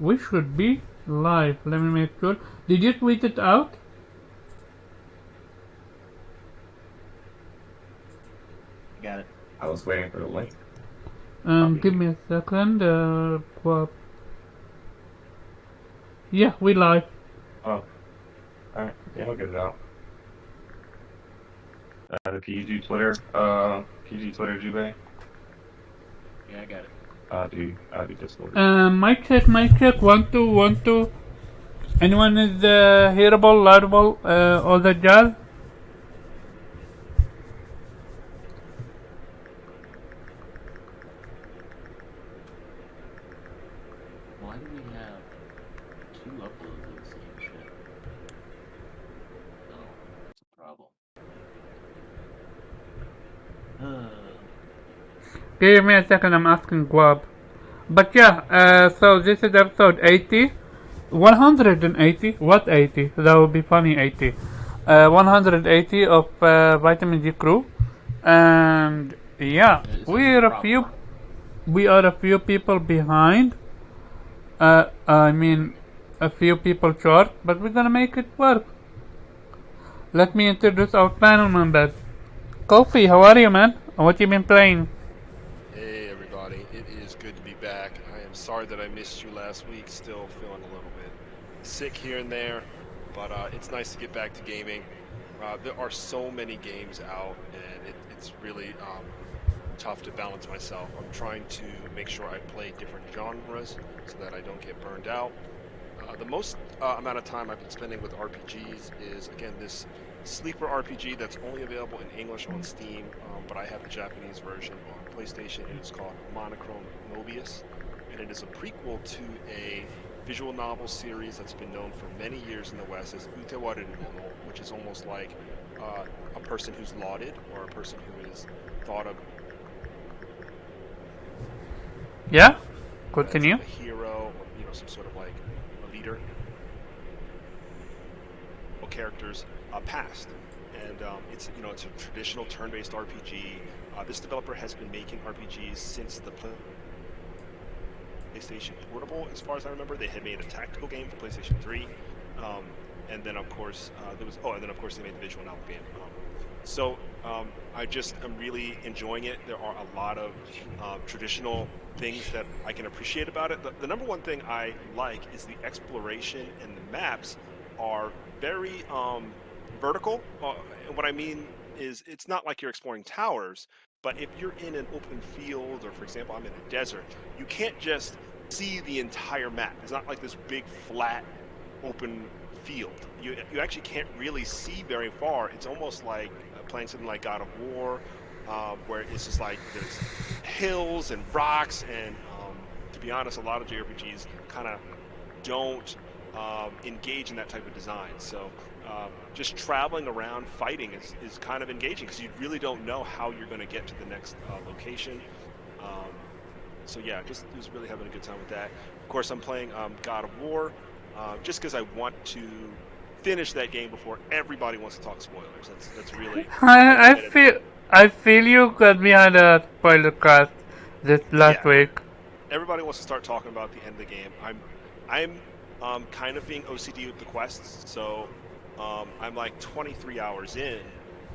We should be live. Let me make sure. Did you tweet it out? Got it. I was waiting for the link. Give me a second. Yeah, we live. Oh, alright. Yeah, I'll get it out. The PG Twitter, Jubei. Yeah, I got it. I'll do Discord. Mic check, mic check. 1 2 1 2. Anyone is hearable, laudable, all that jazz? Why do we have 2 uploads of the same shit? Oh, that's a problem. Give me a second, I'm asking Guab. But yeah, so this is episode 80. 180? What 80? That would be funny, 80. 180 of Vitamin D Crew. And yeah, we are a few people behind. I mean, a few people short, but we're gonna make it work. Let me introduce our panel members. Kofi, how are you, man? What you been playing? Hey everybody, it is good to be back. I am sorry that I missed you last week, still feeling a little bit sick here and there, but it's nice to get back to gaming. There are so many games out, and it's really tough to balance myself. I'm trying to make sure I play different genres so that I don't get burned out. The most amount of time I've been spending with RPGs is, again, this sleeper RPG that's only available in English on Steam, but I have the Japanese version on PlayStation. It is called Monochrome Mobius, and it is a prequel to a visual novel series that's been known for many years in the West as Utewaru Mono, which is almost like a person who's lauded or a person who is thought of Yeah? Continue. as a hero or some sort of like a leader. Characters past, and it's a traditional turn-based RPG. This developer has been making RPGs since the PlayStation Portable, as far as I remember. They had made a tactical game for PlayStation 3, and then of course they made the visual novel game. I'm really enjoying it. There are a lot of traditional things that I can appreciate about it. The number one thing I like is the exploration, and the maps are very vertical. And what I mean is, it's not like you're exploring towers, but if you're in an open field, or for example, I'm in a desert, you can't just see the entire map. It's not like this big flat open field. You actually can't really see very far. It's almost like playing something like God of War, where it's just like there's hills and rocks, and to be honest, a lot of JRPGs kind of don't engage in that type of design. So just traveling around fighting is kind of engaging, because you really don't know how you're going to get to the next location. So yeah, just really having a good time with that. Of course, I'm playing God of War, just because I want to finish that game before everybody wants to talk spoilers. That's really. I feel you, because we had a spoiler cast this last week. Everybody wants to start talking about the end of the game. I'm kind of being OCD with the quests, so I'm like 23 hours in,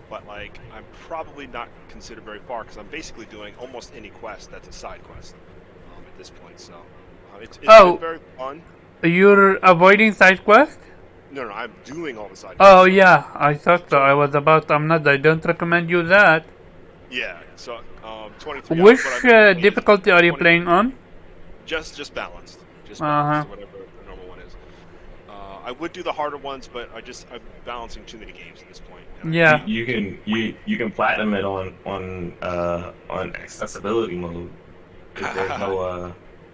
but like I'm probably not considered very far, because I'm basically doing almost any quest that's a side quest at this point. So it's been very fun. You're avoiding side quests? No, I'm doing all the side quests. Oh yeah, I thought so. I don't recommend you that. Yeah, so 23 Which hours. difficulty are you playing on? Just balanced. Just balanced, whatever the normal one is. I would do the harder ones, but I'm balancing too many games at this point. Yeah. You can platinum it on accessibility mode.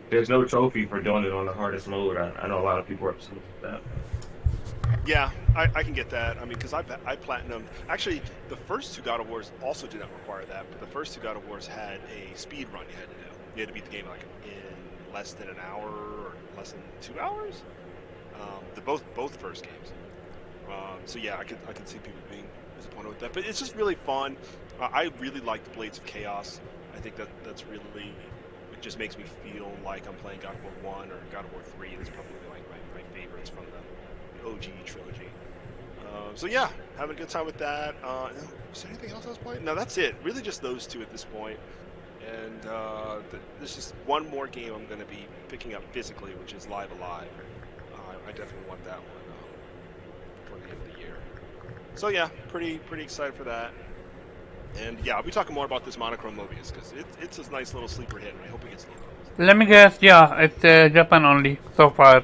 There's no trophy for doing it on the hardest mode. I know a lot of people are upset with that. Yeah, I can get that. I mean, because I platinumed. Actually, the first 2 God of Wars also did not require that, but the first 2 God of Wars had a speed run you had to do. You had to beat the game like in less than an hour or less than 2 hours. Both first games. So yeah, I can see people being disappointed with that, but it's just really fun. I really like the Blades of Chaos. I think that's really just makes me feel like I'm playing God of War 1 or God of War 3. That's probably like my favorites from the OG trilogy. So yeah, having a good time with that. Was there anything else I was playing? No, that's it. Really just those two at this point. And there's just one more game I'm going to be picking up physically, which is Live Alive. I definitely want that one before the end of the year. So yeah, pretty excited for that. And yeah, I'll be talking more about this Monochrome Mobius because it's a nice little sleeper hit, and I hope it gets local. Let me guess, yeah, it's Japan only so far.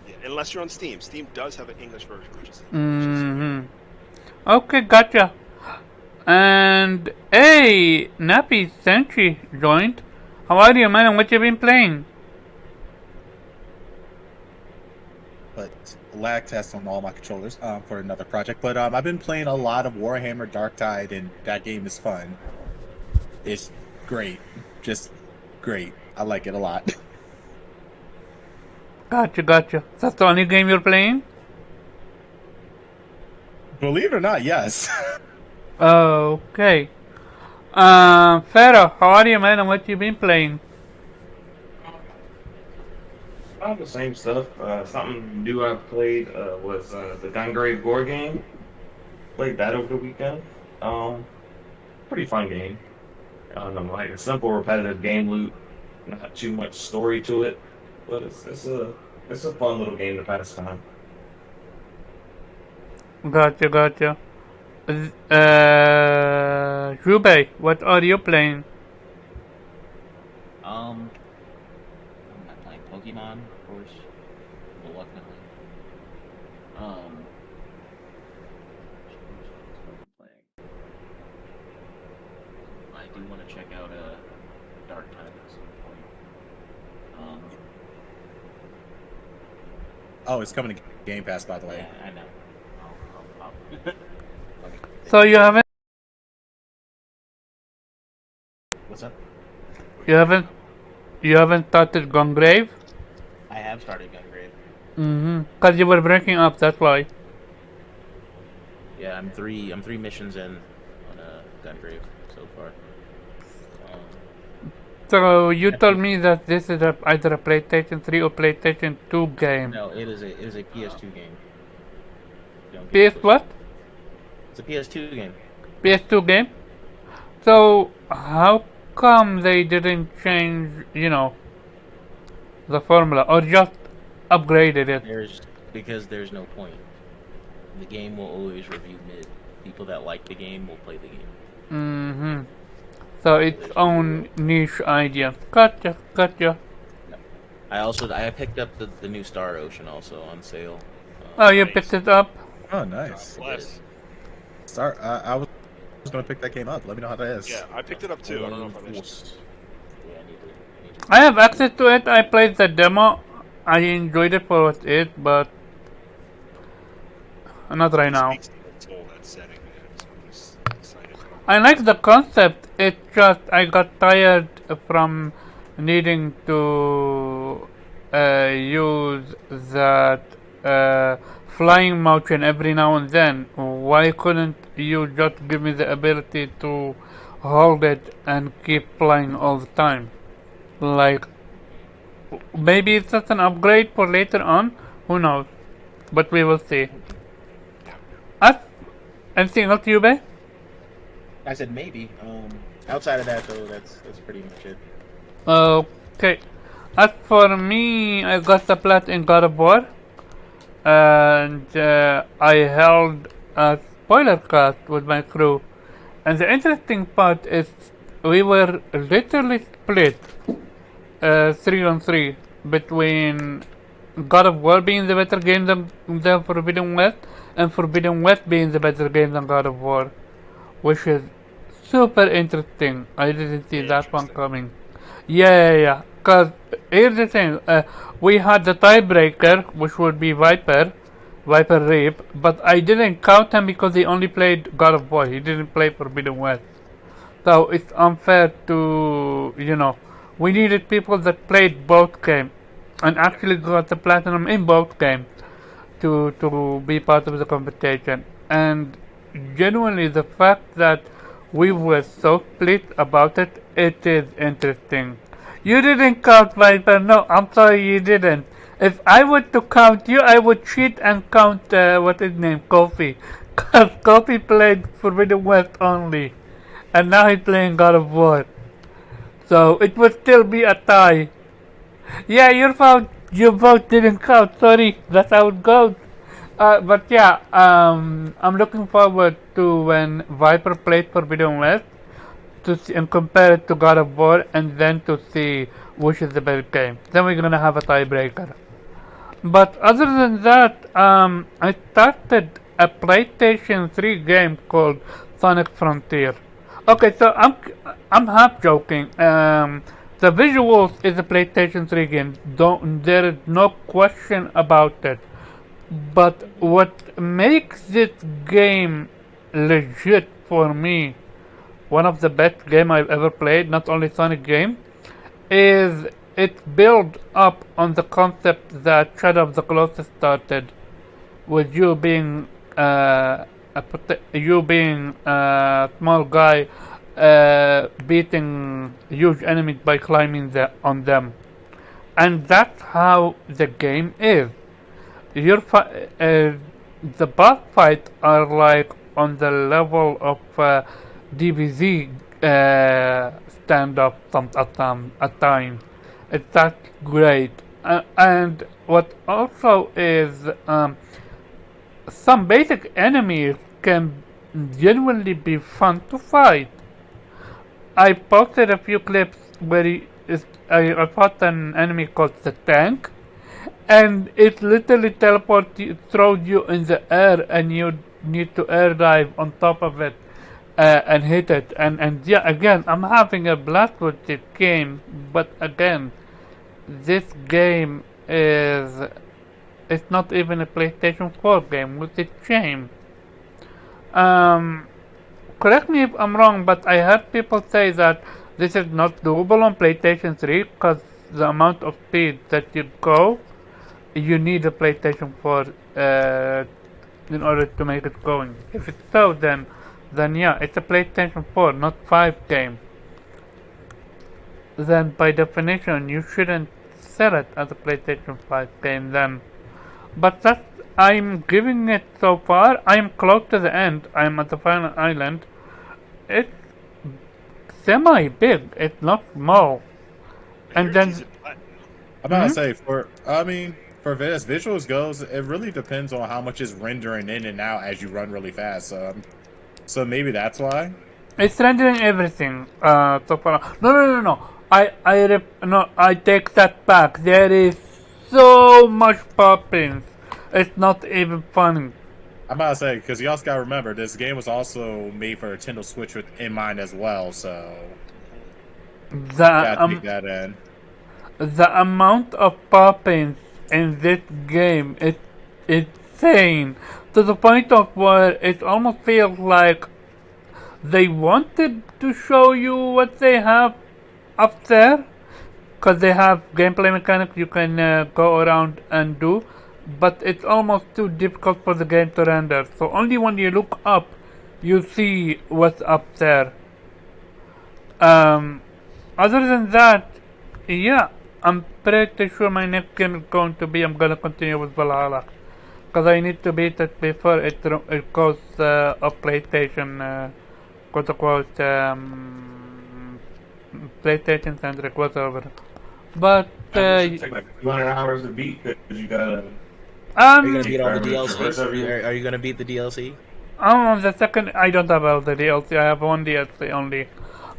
Yeah, unless you're on Steam. Steam does have an English version, which is Okay, gotcha. And hey, Nappy Senshi joined. How are you, man? And what you been playing? But lag test on all my controllers for another project. But I've been playing a lot of Warhammer Darktide, and that game is fun. It's great, just great. I like it a lot. Gotcha. That's the only game you're playing? Believe it or not, yes. Okay. Pharaoh, how are you, man? And what you been playing? The same stuff. Something new I played was the Gungrave Gore game. Played that over the weekend. Pretty fun game. Like a simple, repetitive game loop. Not too much story to it, but it's a fun little game to pass time. Gotcha. Jubei, what are you playing? I'm not playing Pokemon, of course, reluctantly. I do want to check out Dark Tide at some point. Oh, it's coming to Game Pass, by the way. Yeah, I know. I'll So you haven't What's up? you haven't started Gungrave? I have started Gungrave. Cause you were breaking up, that's why. Yeah, I'm three missions in on Gungrave so far. So you told me that this is either a PlayStation 3 or PlayStation 2 game. No, it is a PS2 game. PS what? It's a PS2 game. PS2 game? So how come they didn't change, the formula or just upgraded it? Because there's no point. The game will always review mid. People that like the game will play the game. So its own niche idea. Gotcha. I picked up the new Star Ocean also on sale. Oh, you picked it up? Oh, nice. I was going to pick that game up. Let me know how that is. Yeah, I picked it up too. I don't know if I mentioned. Yeah, I need to. I have access to it. I played the demo. I enjoyed it for what it is, but not right now. I like the concept. It just I got tired from needing to use that flying motion every now and then. Why couldn't you just give me the ability to hold it and keep flying all the time? Like, maybe it's just an upgrade for later on. Who knows? But we will see. Anything else, Yube? I said maybe. Outside of that, though, that's pretty much it. Okay. As for me, I got the plat in God of War, and I held a spoiler cast with my crew. And the interesting part is we were literally split 3-on-3 between God of War being the better game than Forbidden West, and Forbidden West being the better game than God of War, which is super interesting. I didn't see that one coming. Yeah. Cause here's the thing, we had the tiebreaker, which would be Viper Reap, but I didn't count him because he only played God of War. He didn't play Forbidden West. So it's unfair to, we needed people that played both games and actually got the platinum in both games to be part of the competition. And genuinely, the fact that we were so split about it, it is interesting. You didn't count Viper. No, I'm sorry you didn't. If I were to count you, I would cheat and count, what's his name, Kofi. Cause Kofi played Forbidden West only. And now he's playing God of War. So it would still be a tie. Yeah, your vote didn't count. Sorry, that's how it goes. But yeah, I'm looking forward to when Viper plays Forbidden West to see, and compare it to God of War, and then to see which is the better game. Then we're gonna have a tiebreaker. But other than that, I started a PlayStation 3 game called Sonic Frontier. Okay, so I'm half joking. The visuals is a PlayStation 3 game. There is no question about it. But what makes this game legit for me, one of the best game I've ever played, not only Sonic game, is it built up on the concept that Shadow of the Colossus started, with you being a small guy beating huge enemies by climbing on them, and that's how the game is. The boss fights are like on the level of DBZ stand-up at times. It's that great. And what also is, some basic enemies can genuinely be fun to fight. I posted a few clips where I fought an enemy called the Tank, and it literally throws you in the air, and you need to air dive on top of it and hit it. And yeah, again, I'm having a blast with this game, but again, this game it's not even a PlayStation 4 game, which is a shame. Correct me if I'm wrong, but I heard people say that this is not doable on PlayStation 3 because the amount of speed that you go, you need a PlayStation 4 in order to make it going. If it's so, then yeah, it's a PlayStation 4, not 5 game. Then by definition, you shouldn't sell it as a PlayStation 5 game then. But that's, I'm giving it so far. I'm close to the end. I'm at the final island. It's semi-big. It's not small. And then I'm about to say, for as visuals goes, it really depends on how much is rendering in and out as you run really fast. So maybe that's why. it's rendering everything. So far. No. I take that back. There is so much popping. It's not even funny. I'm about to say, because you also gotta remember, this game was also made for Nintendo Switch in mind as well, so gotta take that in. The amount of popping in this game is insane, to the point of where it almost feels like they wanted to show you what they have up there, because they have gameplay mechanics you can go around and do, but it's almost too difficult for the game to render, so only when you look up you see what's up there. Other than that, yeah, I'm pretty sure my next game is going to be, I'm gonna continue with Valhalla, because I need to beat it before it goes off PlayStation, quote unquote, PlayStation centric, whatever. But it take like 200 hours to beat because you gotta. Are you gonna beat all the DLC? Are you gonna beat the DLC? I'm on the second. I don't have all the DLC. I have one DLC only.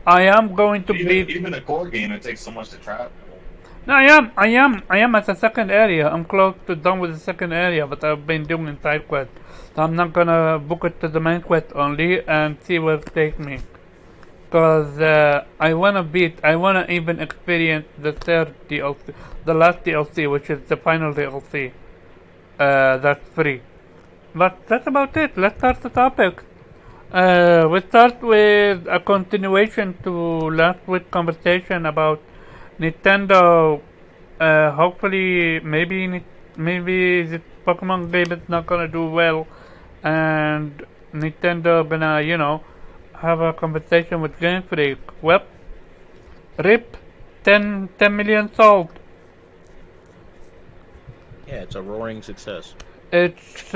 I am going to beat. Even a core game, it takes so much to travel. No, I am at the second area. I'm close to done with the second area, but I've been doing side quests. So I'm not gonna book it to the main quest only and see where it takes me. Cause I wanna even experience the third DLC, the last DLC, which is the final DLC. That's free. But that's about it. Let's start the topic. We start with a continuation to last week's conversation about Nintendo. Hopefully, maybe this Pokemon game is not gonna do well, and Nintendo gonna, have a conversation with Game Freak. Well, RIP 10 million sold. Yeah, it's a roaring success. It's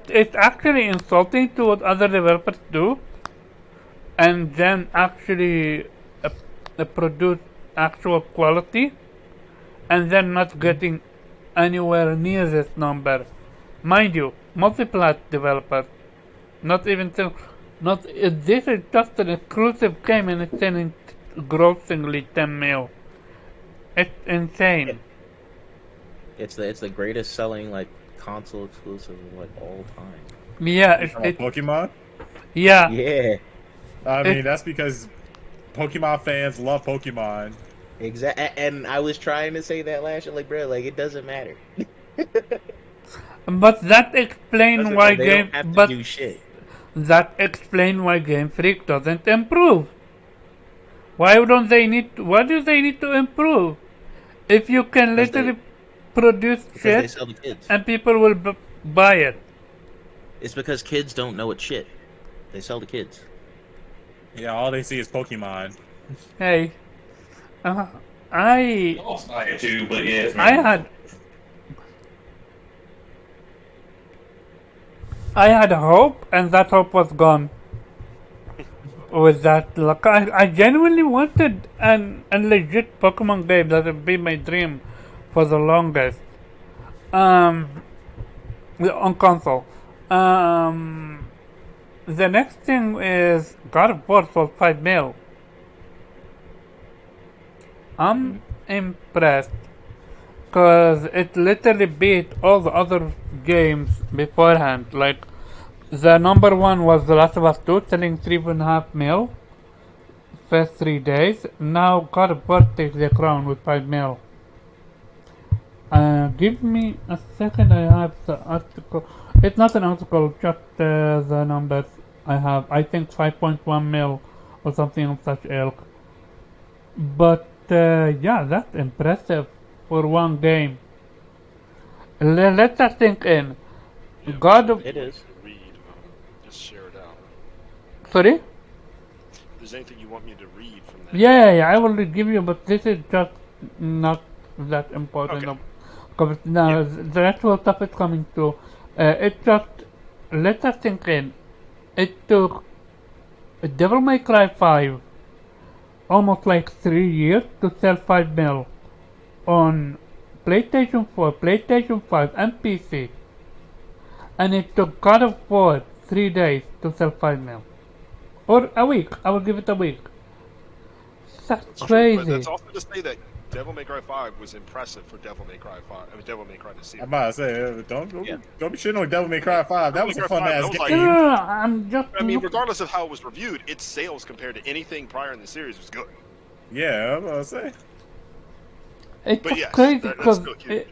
it's actually insulting to what other developers do, and then actually produce actual quality, and then not getting anywhere near this number. Mind you, multi-plat developers, not even so, not this is just an exclusive game and it's selling grossingly 10 mil. It's insane. It's the greatest selling like console exclusive of like all time. Yeah, Pokemon? yeah. Yeah, I mean, that's because Pokemon fans love Pokemon. exactly. And I was trying to say that last year, like, bro, like it doesn't matter. But that explains Doesn't why matter. They game. don't have to But do shit. that explains why Game Freak doesn't improve. Why don't they need? Why do they need to improve? If you can Because literally produce Because they shit sell the kids. and people will buy it. It's because kids don't know it's shit. They sell the kids. Yeah, all they see is Pokemon. Hey, I I'll buy it too, but yeah. I had hope, and that hope was gone. With that, like, I genuinely wanted a legit Pokemon game that would be my dream for the longest. On console. The next thing is God of War sold 5 mil. I'm impressed because it literally beat all the other games beforehand. Like, the number one was The Last of Us 2, selling 3.5 mil first 3 days. Now God of War takes the crown with 5 mil. Give me a second, I have the article. It's not an article, just the numbers I have. I think 5.1 mil or something of such ilk. But yeah, that's impressive for one game. Let that sink in. Yeah, God of... It is. Read, just share it out. Sorry? If there's anything you want me to read from that. Yeah, I will give you, but this is just not that important. Okay. Because now the actual stuff is coming through. It just, let us sink in. It took Devil May Cry 5 almost like 3 years to sell 5 mil on PlayStation 4, PlayStation 5 and PC. And it took God of War 3 days to sell 5 mil. Or a week, I will give it a week. That's It's true, crazy. but that's also to say that Devil May Cry 5 was impressive for Devil May Cry 5. I mean, Devil May Cry to see. I'm about to say, don't be shitting on Devil May Cry 5. That was a Devil May fun Cry 5, ass that was game. like- No, I'm just... I mean, regardless of how it was reviewed, its sales compared to anything prior in the series was good. Yeah, I'm about to say. It's But yes, crazy that's because still huge.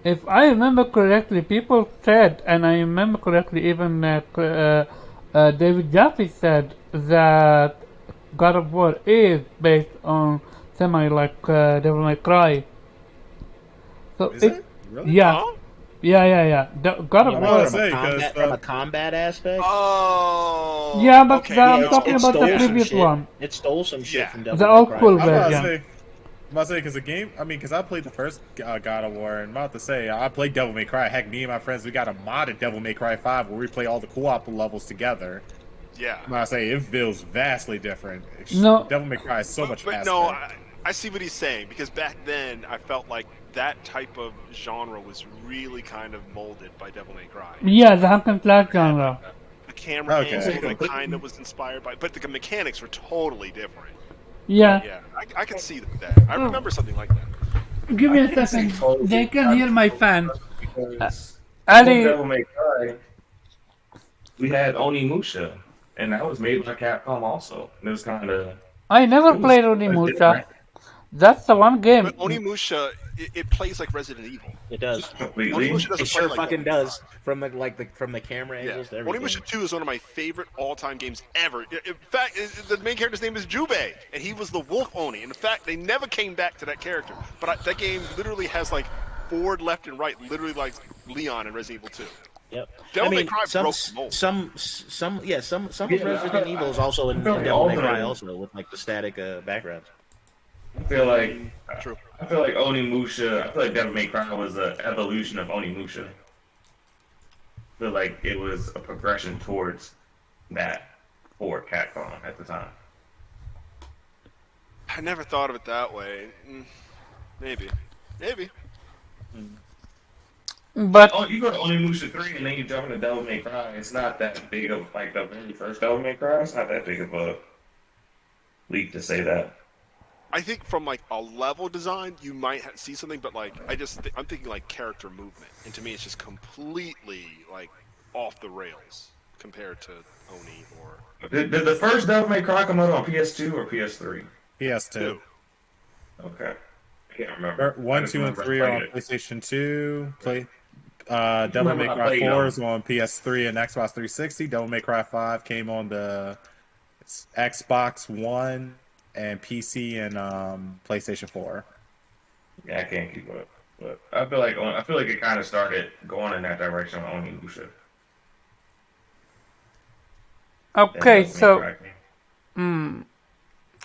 if I remember correctly, people said, and I remember correctly, even David Jaffe said that God of War is based on semi like Devil May Cry. So Is it? Really? Yeah, Huh? yeah. God of I'm War. about to say, because From a combat aspect. Oh. Yeah, but okay, I'm no. talking about the stole some previous shit. one. It stole some shit Yeah. from Devil The May old Cry. school I'm about to version. say, because the game, I mean, because I played the first God of War, and I'm about to say, I played Devil May Cry. Heck, me and my friends, we got a modded Devil May Cry 5 where we play all the co-op levels together. Yeah. I'm about to say, it feels vastly different. No. Devil May Cry is so much But faster. no, I see what he's saying, because back then I felt like that type of genre was really kind of molded by Devil May Cry. Yeah, the hack and slash genre. The camera Okay. angle that kind of was inspired by, but the mechanics were totally different. Yeah. Yeah, I can see that. I remember something like that. Give me a can second. see totally They can hear my fan. Because Ali, Devil May Cry, we had Onimusha, and that was made by Capcom also. And it was kind of... I never it was played different. Onimusha. That's the one game. But Onimusha, it plays like Resident Evil. It does. Completely. Onimusha doesn't It sure play like fucking that. does. From the camera Yeah. angles to everything. Onimusha 2 is one of my favorite all-time games ever. In fact, the main character's name is Jubei, and he was the Wolf Oni. In fact, they never came back to that character. But that game literally has like forward, left, and right, literally like Leon in Resident Evil 2. Yep. I Devil May mean, Cry broke the mold. some of Yeah, Resident Evil is also I in feel like Devil May Cry ultimately, also with like the static backgrounds. I feel like True. I feel like Onimusha. I feel like Devil May Cry was an evolution of Onimusha. I feel like it was a progression towards that for Capcom at the time. I never thought of it that way. Maybe. Maybe. Like, But oh, you go to Onimusha 3 and then you jump into Devil May Cry. It's not that big of like the very first Devil May Cry. It's not that big of a leap to say that. I think from like a level design, you might see something, but like I'm thinking like character movement, and to me, it's just completely like off the rails compared to Oni or Did the first Devil May Cry come out on PS2 or PS3? PS2. 2. Okay, I can't remember. I One, just 2, and remember I 3 are played on it. PlayStation 2. I just Devil remember May I Cry played 4 them. is on PS3 and Xbox 360. Devil May Cry 5 came on the Xbox One and PC and PlayStation 4. Yeah, I can't keep up. But I feel like it kind of started going in that direction with Onimusha. Then okay, Devil May so Cry came.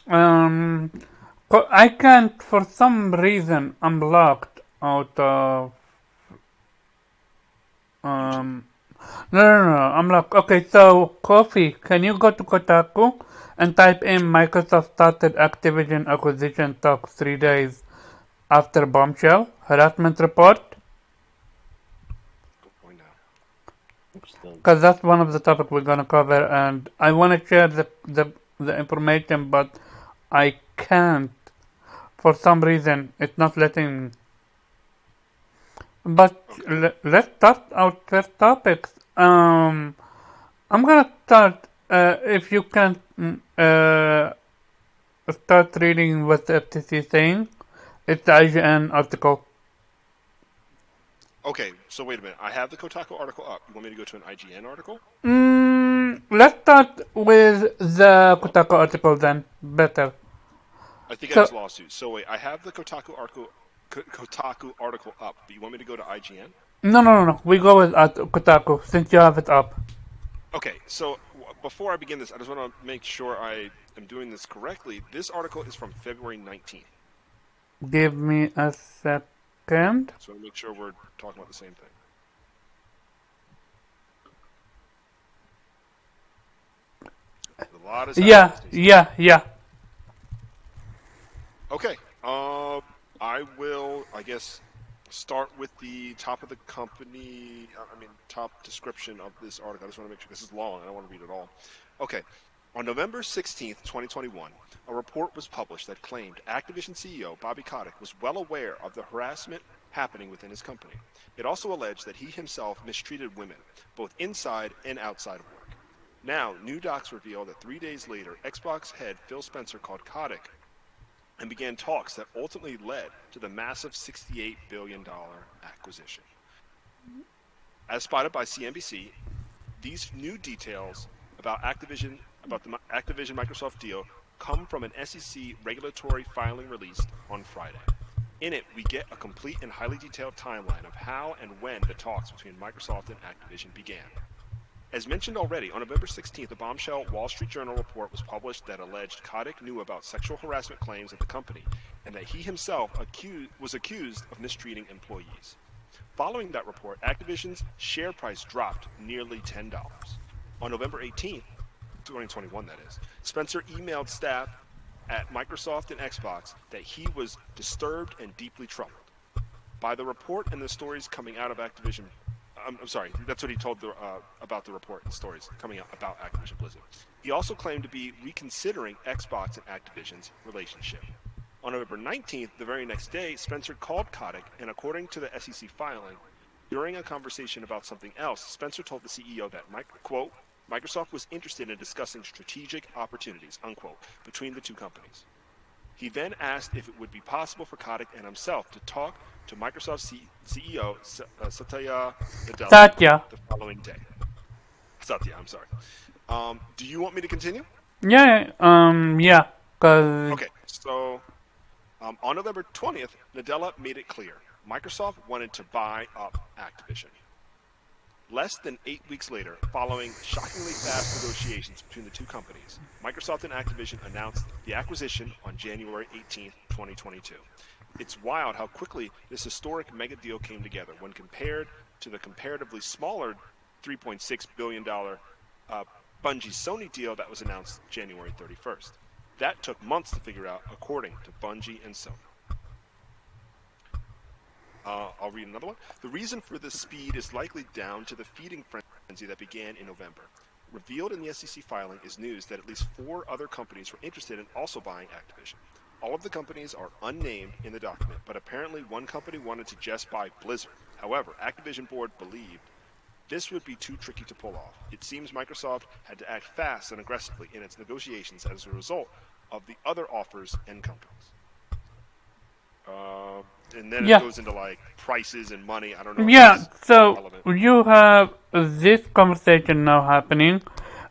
um, I can't for some reason I'm locked out of YouTube. no, I'm locked. Okay, so Coffee, can you go to Kotaku and type in Microsoft started Activision acquisition talks 3 days after bombshell harassment report? Going now. Still, Because that's one of the topics we're gonna cover, and I want to share the information, but I can't for some reason. It's not letting me. But Okay. let's start our first topics. I'm gonna start. If you can start reading what the FTC is saying, it's the IGN article. Okay. So wait a minute. I have the Kotaku article up. You want me to go to an IGN article? Let's start with the Kotaku article then. Better. I think I So just lost you. So wait, I have the Kotaku article up, but you want me to go to IGN? no. We go with Kotaku since you have it up. Okay, so before I begin this, I just want to make sure I am doing this correctly. This article is from February 19th. Give me a second. So I want to make sure we're talking about the same thing. A lot is Yeah. Okay. I will, I guess, start with the top of the company. Top description of this article. I just want to make sure this is long. I don't want to read it all. Okay. On November 16th, 2021, a report was published that claimed Activision CEO Bobby Kotick was well aware of the harassment happening within his company. It also alleged that he himself mistreated women, both inside and outside of work. Now, new docs reveal that 3 days later, Xbox head Phil Spencer called Kotick and began talks that ultimately led to the massive $68 billion acquisition. As spotted by CNBC, these new details about the Activision Microsoft deal come from an SEC regulatory filing released on Friday. In it, we get a complete and highly detailed timeline of how and when the talks between Microsoft and Activision began. As mentioned already, on November 16th, a bombshell Wall Street Journal report was published that alleged Kotick knew about sexual harassment claims at the company and that he himself was accused of mistreating employees. Following that report, Activision's share price dropped nearly $10. On November 18th, 2021 that is, Spencer emailed staff at Microsoft and Xbox that he was disturbed and deeply troubled by the report and the stories coming out of Activision. I'm sorry, that's what he told about the report and stories coming out about Activision Blizzard. He also claimed to be reconsidering Xbox and Activision's relationship. On November 19th, the very next day, Spencer called Kotick, and according to the SEC filing, during a conversation about something else, Spencer told the CEO that, quote, Microsoft was interested in discussing strategic opportunities, unquote, between the two companies. He then asked if it would be possible for Kotick and himself to talk to Microsoft CEO Satya Nadella the following day. Satya, I'm sorry. Do you want me to continue? Yeah. Cause Okay, so on November 20th, Nadella made it clear Microsoft wanted to buy up Activision. Less than 8 weeks later, following shockingly fast negotiations between the two companies, Microsoft and Activision announced the acquisition on January 18, 2022. It's wild how quickly this historic mega deal came together when compared to the comparatively smaller $3.6 billion Bungie-Sony deal that was announced January 31st. That took months to figure out, according to Bungie and Sony. I'll read another one. The reason for this speed is likely down to the feeding frenzy that began in November. Revealed in the SEC filing is news that at least 4 other companies were interested in also buying Activision. All of the companies are unnamed in the document, but apparently one company wanted to just buy Blizzard. However, Activision board believed this would be too tricky to pull off. It seems Microsoft had to act fast and aggressively in its negotiations as a result of the other offers and companies. And then it goes into like prices and money. I don't know. Yeah, so you have this conversation now happening,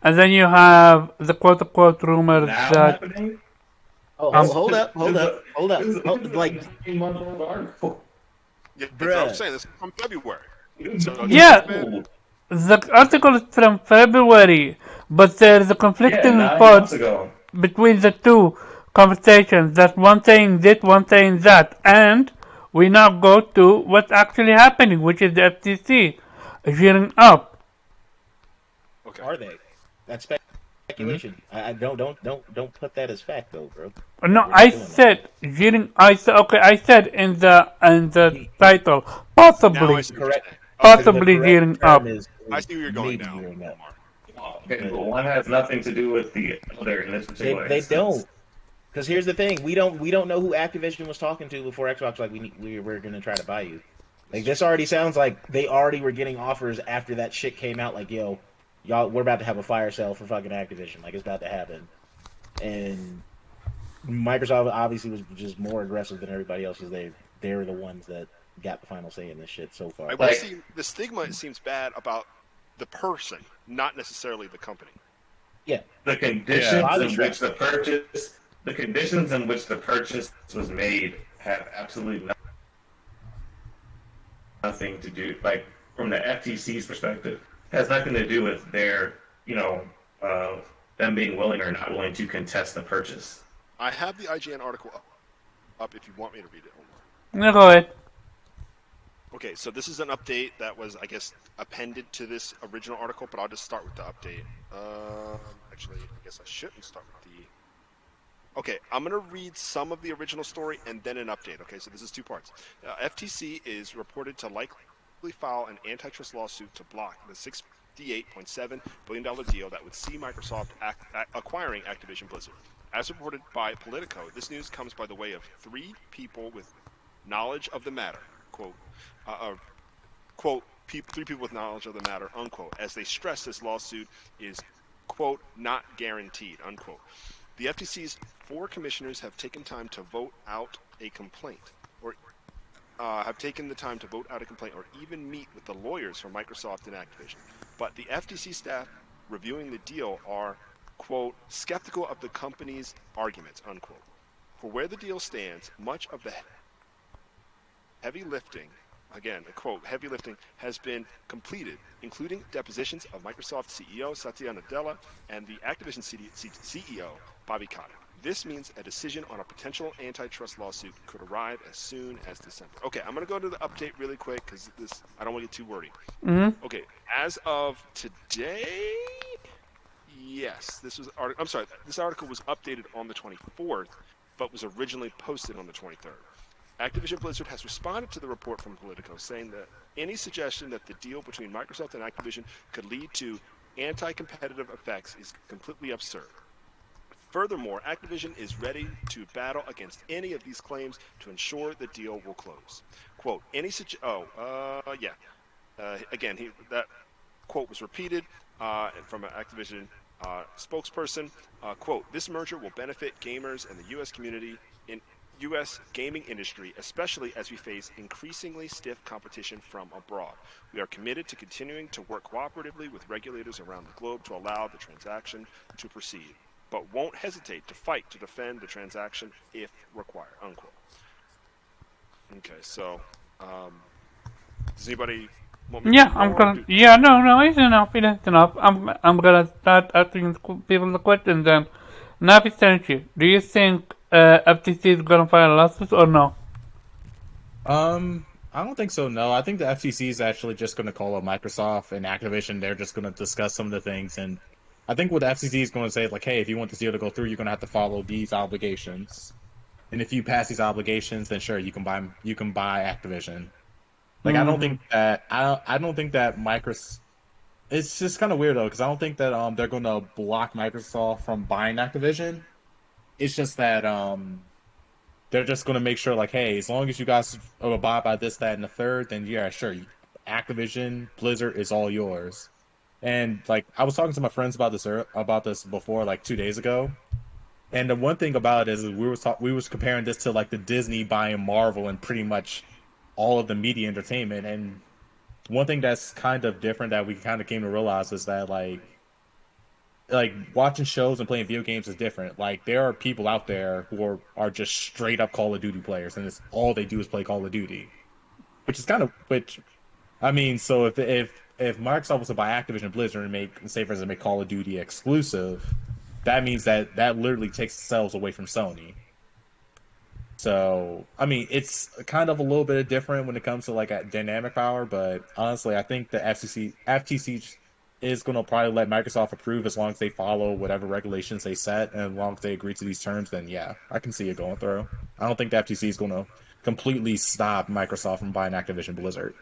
and then you have the quote-unquote rumors Now that. happening? Oh, hold up. Like, yeah, that's what I'm saying. This is from February. So yeah, the article is from February, but there's a conflicting report between the two conversations. That one saying this, one saying that, and we now go to what's actually happening, which is the FTC gearing up. Okay. Are they? That's speculation. I don't put that as fact, though, bro. No, I said gearing. I said in the title possibly, possibly gearing up. I see where you're going now. Okay, but one has nothing to do with the other in this particular They don't. Because here's the thing, we don't know who Activision was talking to before Xbox. Like we're gonna try to buy you. Like this already sounds like they already were getting offers after that shit came out. Like yo, y'all, we're about to have a fire sale for fucking Activision. Like it's about to happen. And Microsoft obviously was just more aggressive than everybody else because they're the ones that got the final say in this shit so far. I will see the stigma seems bad about the person, not necessarily the company. Yeah, the conditions in which the purchase. The conditions in which the purchase was made have absolutely nothing to do, like from the FTC's perspective, has nothing to do with their, them being willing or not willing to contest the purchase. I have the IGN article up if you want me to read it. No, go ahead. Okay, so this is an update that was, I guess, appended to this original article, but I'll just start with the update. Actually, I guess I shouldn't start with the... Okay, I'm going to read some of the original story and then an update. Okay, so this is 2 parts. FTC is reported to likely file an antitrust lawsuit to block the $68.7 billion deal that would see Microsoft acquiring Activision Blizzard. As reported by Politico, this news comes by the way of 3 people with knowledge of the matter, quote, 3 people with knowledge of the matter, unquote, as they stress this lawsuit is, quote, not guaranteed, unquote. The FTC's 4 commissioners have taken time to vote out a complaint, or or even meet with the lawyers from Microsoft and Activision. But the FTC staff reviewing the deal are, quote, skeptical of the company's arguments, unquote. For where the deal stands, much of the heavy lifting, again, quote, heavy lifting has been completed, including depositions of Microsoft CEO Satya Nadella and the Activision CEO Bobby Kotick. This means a decision on a potential antitrust lawsuit could arrive as soon as December. Okay, I'm going to go to the update really quick because I don't want to get too wordy. Mm-hmm. Okay, as of today, yes, this article was updated on the 24th, but was originally posted on the 23rd. Activision Blizzard has responded to the report from Politico, saying that any suggestion that the deal between Microsoft and Activision could lead to anti-competitive effects is completely absurd. Furthermore, Activision is ready to battle against any of these claims to ensure the deal will close. Quote, again, that quote was repeated from an Activision spokesperson. Quote, this merger will benefit gamers and the U.S. community in U.S. gaming industry, especially as we face increasingly stiff competition from abroad. We are committed to continuing to work cooperatively with regulators around the globe to allow the transaction to proceed, but won't hesitate to fight to defend the transaction if required, unquote. Okay, so does anybody Want me to Yeah, keep I'm going? gonna. Yeah, no, it's enough. It's enough. I'm gonna start asking people the questions then. Navi Senshi, do you think FTC is gonna file a lawsuit or no? I don't think so. No, I think the FCC is actually just going to call up Microsoft and Activision. They're just going to discuss some of the things, and I think what the FCC is going to say is like, hey, if you want this deal to go through, you're going to have to follow these obligations, and if you pass these obligations, then sure, you can buy Activision. Like, I don't Mm-hmm. think that I don't think that Microsoft. It's just kind of weird though, because I don't think that they're going to block Microsoft from buying Activision. It's just that they're just going to make sure, like, hey, as long as you guys abide by this, that, and the third, then yeah, sure, Activision, Blizzard is all yours. And like, I was talking to my friends about this before, like 2 days ago. And the one thing about it is we was comparing this to like the Disney buying Marvel and pretty much all of the media entertainment. And one thing that's kind of different that we kind of came to realize is that like watching shows and playing video games is different. Like there are people out there who are just straight up Call of Duty players, and it's all they do is play Call of Duty, which is kind of which. I mean, so if Microsoft was to buy Activision Blizzard and make say for instance make Call of Duty exclusive, that means that literally takes the sales away from Sony. So I mean, it's kind of a little bit different when it comes to like a dynamic power, but honestly, I think the FTC is going to probably let Microsoft approve as long as they follow whatever regulations they set, and as long as they agree to these terms, then yeah, I can see it going through. I don't think the FTC is going to completely stop Microsoft from buying Activision Blizzard.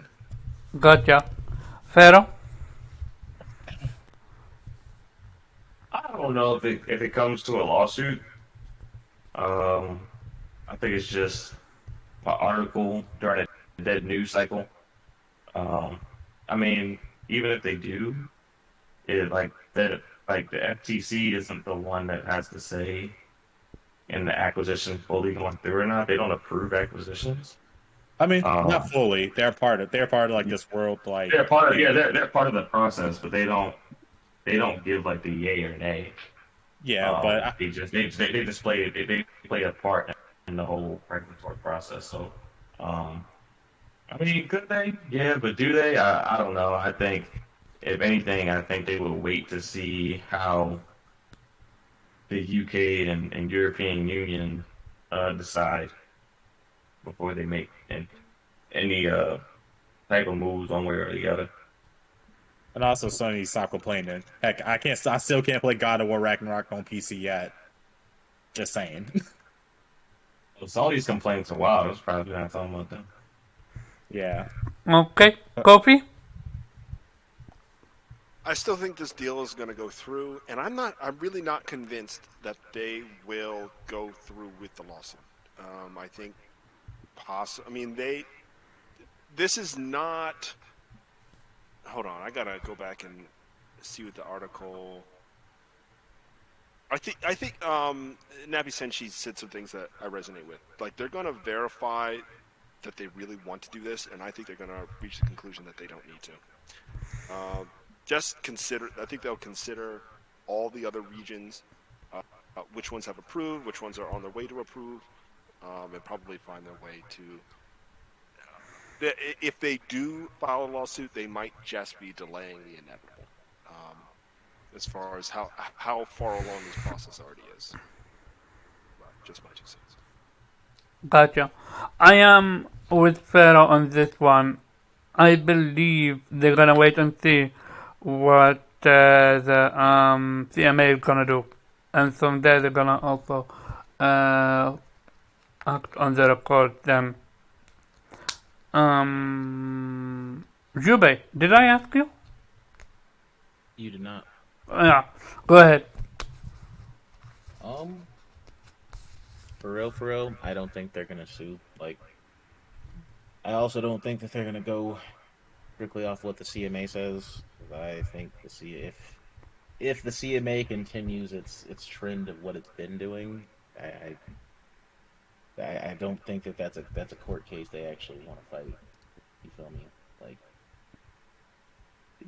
Gotcha. Pharaoh? I don't know if it comes to a lawsuit. Um, I think it's just an article during a dead news cycle. Um, I mean, even if they do, it like the FTC isn't the one that has to say in the acquisition fully going through or not. They don't approve acquisitions. I mean, not Um, fully. They're part of like this world like they're part of the process, but they don't give like the yay or nay. yeah, but They just they play a part in the whole regulatory process. So, um, I mean, could they? Yeah, but do they? I don't know. I think if anything, I think they will wait to see how the UK and European Union decide before they make any type of moves one way or the other. and also Sony stop complaining. Heck, I still can't play God of War Ragnarok on PC yet. Just saying. Well, Sony's complaints a while. It's probably not talking about them. Yeah. Okay. Kofi? I still think this deal is going to go through, and I'm really not convinced that they will go through with the lawsuit. I think I mean, this is not. Hold on, I gotta go back and see what the article. I think Nabi Senshi said some things that I resonate with. Like they're gonna verify that they really want to do this, and I think they're gonna reach the conclusion that they don't need to. Just consider. I think they'll consider all the other regions, which ones have approved, which ones are on their way to approve, and probably find their way to. If they do file a lawsuit, they might just be delaying the inevitable. As far as how far along this process already is. Just my 2 cents. Gotcha. I am with Pharaoh on this one. I believe they're gonna wait and see what the CMA is gonna do, and from there they're gonna also act on the record. Then, Jube, did I ask you? You did not. Yeah, go ahead. For real, I don't think they're gonna sue. Like, I also don't think that they're gonna go strictly off what the CMA says. I think if the CMA continues its trend of what it's been doing, I don't think that that's a court case they actually want to fight. You feel me? Like,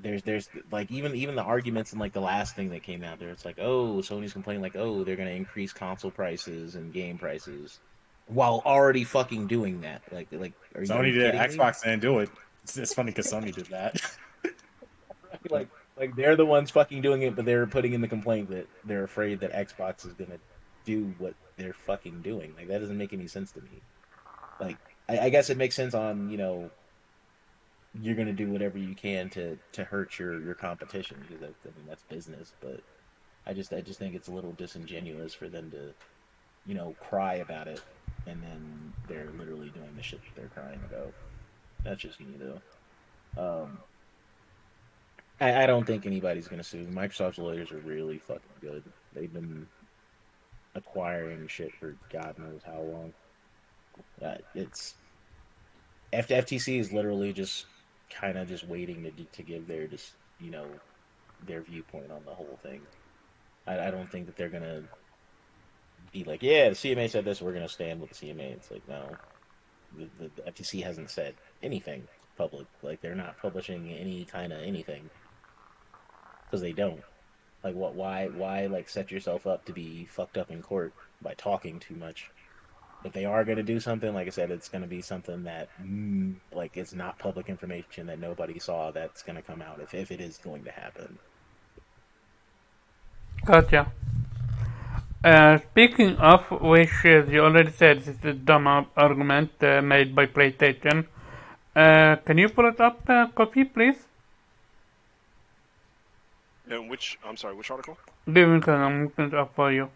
there's like even the arguments in like the last thing that came out there. It's like, oh, Sony's complaining like, oh, they're gonna increase console prices and game prices while already fucking doing that. Like, are you Sony did. kidding me? Xbox didn't do it. It's funny because Sony did that. Like they're the ones fucking doing it, but they're putting in the complaint that they're afraid that Xbox is gonna do what they're fucking doing. Like that doesn't make any sense to me. Like I guess it makes sense on you're gonna do whatever you can to hurt your competition because that's business. But I just think it's a little disingenuous for them to cry about it and then they're literally doing the shit that they're crying about. That's just me though. I don't think anybody's gonna sue. Microsoft's lawyers are really fucking good. They've been acquiring shit for God knows how long. It's FTC is literally just kind of just waiting to give their their viewpoint on the whole thing. I don't think that they're gonna be like, yeah, the CMA said this, we're gonna stand with the CMA. It's like no, the FTC hasn't said anything public. Like they're not publishing any kind of anything because they don't. Like what? Why like set yourself up to be fucked up in court by talking too much? If they are going to do something, like I said, it's going to be something that like it's not public information that nobody saw that's going to come out if it is going to happen. Gotcha. Speaking of which, you already said this is a dumb argument made by PlayStation. Can you pull it up, copy, please? And I'm sorry, which article? Give me I'm looking it up for you.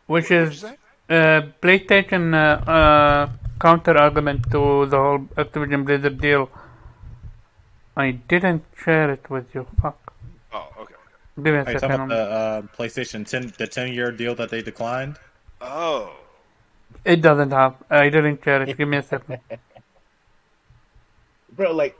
Which is PlayStation counter argument to the whole Activision Blizzard deal. I didn't share it with you. Fuck. Oh, okay. Give me a Are you second. talking about the PlayStation 10, the 10-year deal that they declined? Oh. It doesn't have. I didn't share it. Give me a second. Bro, like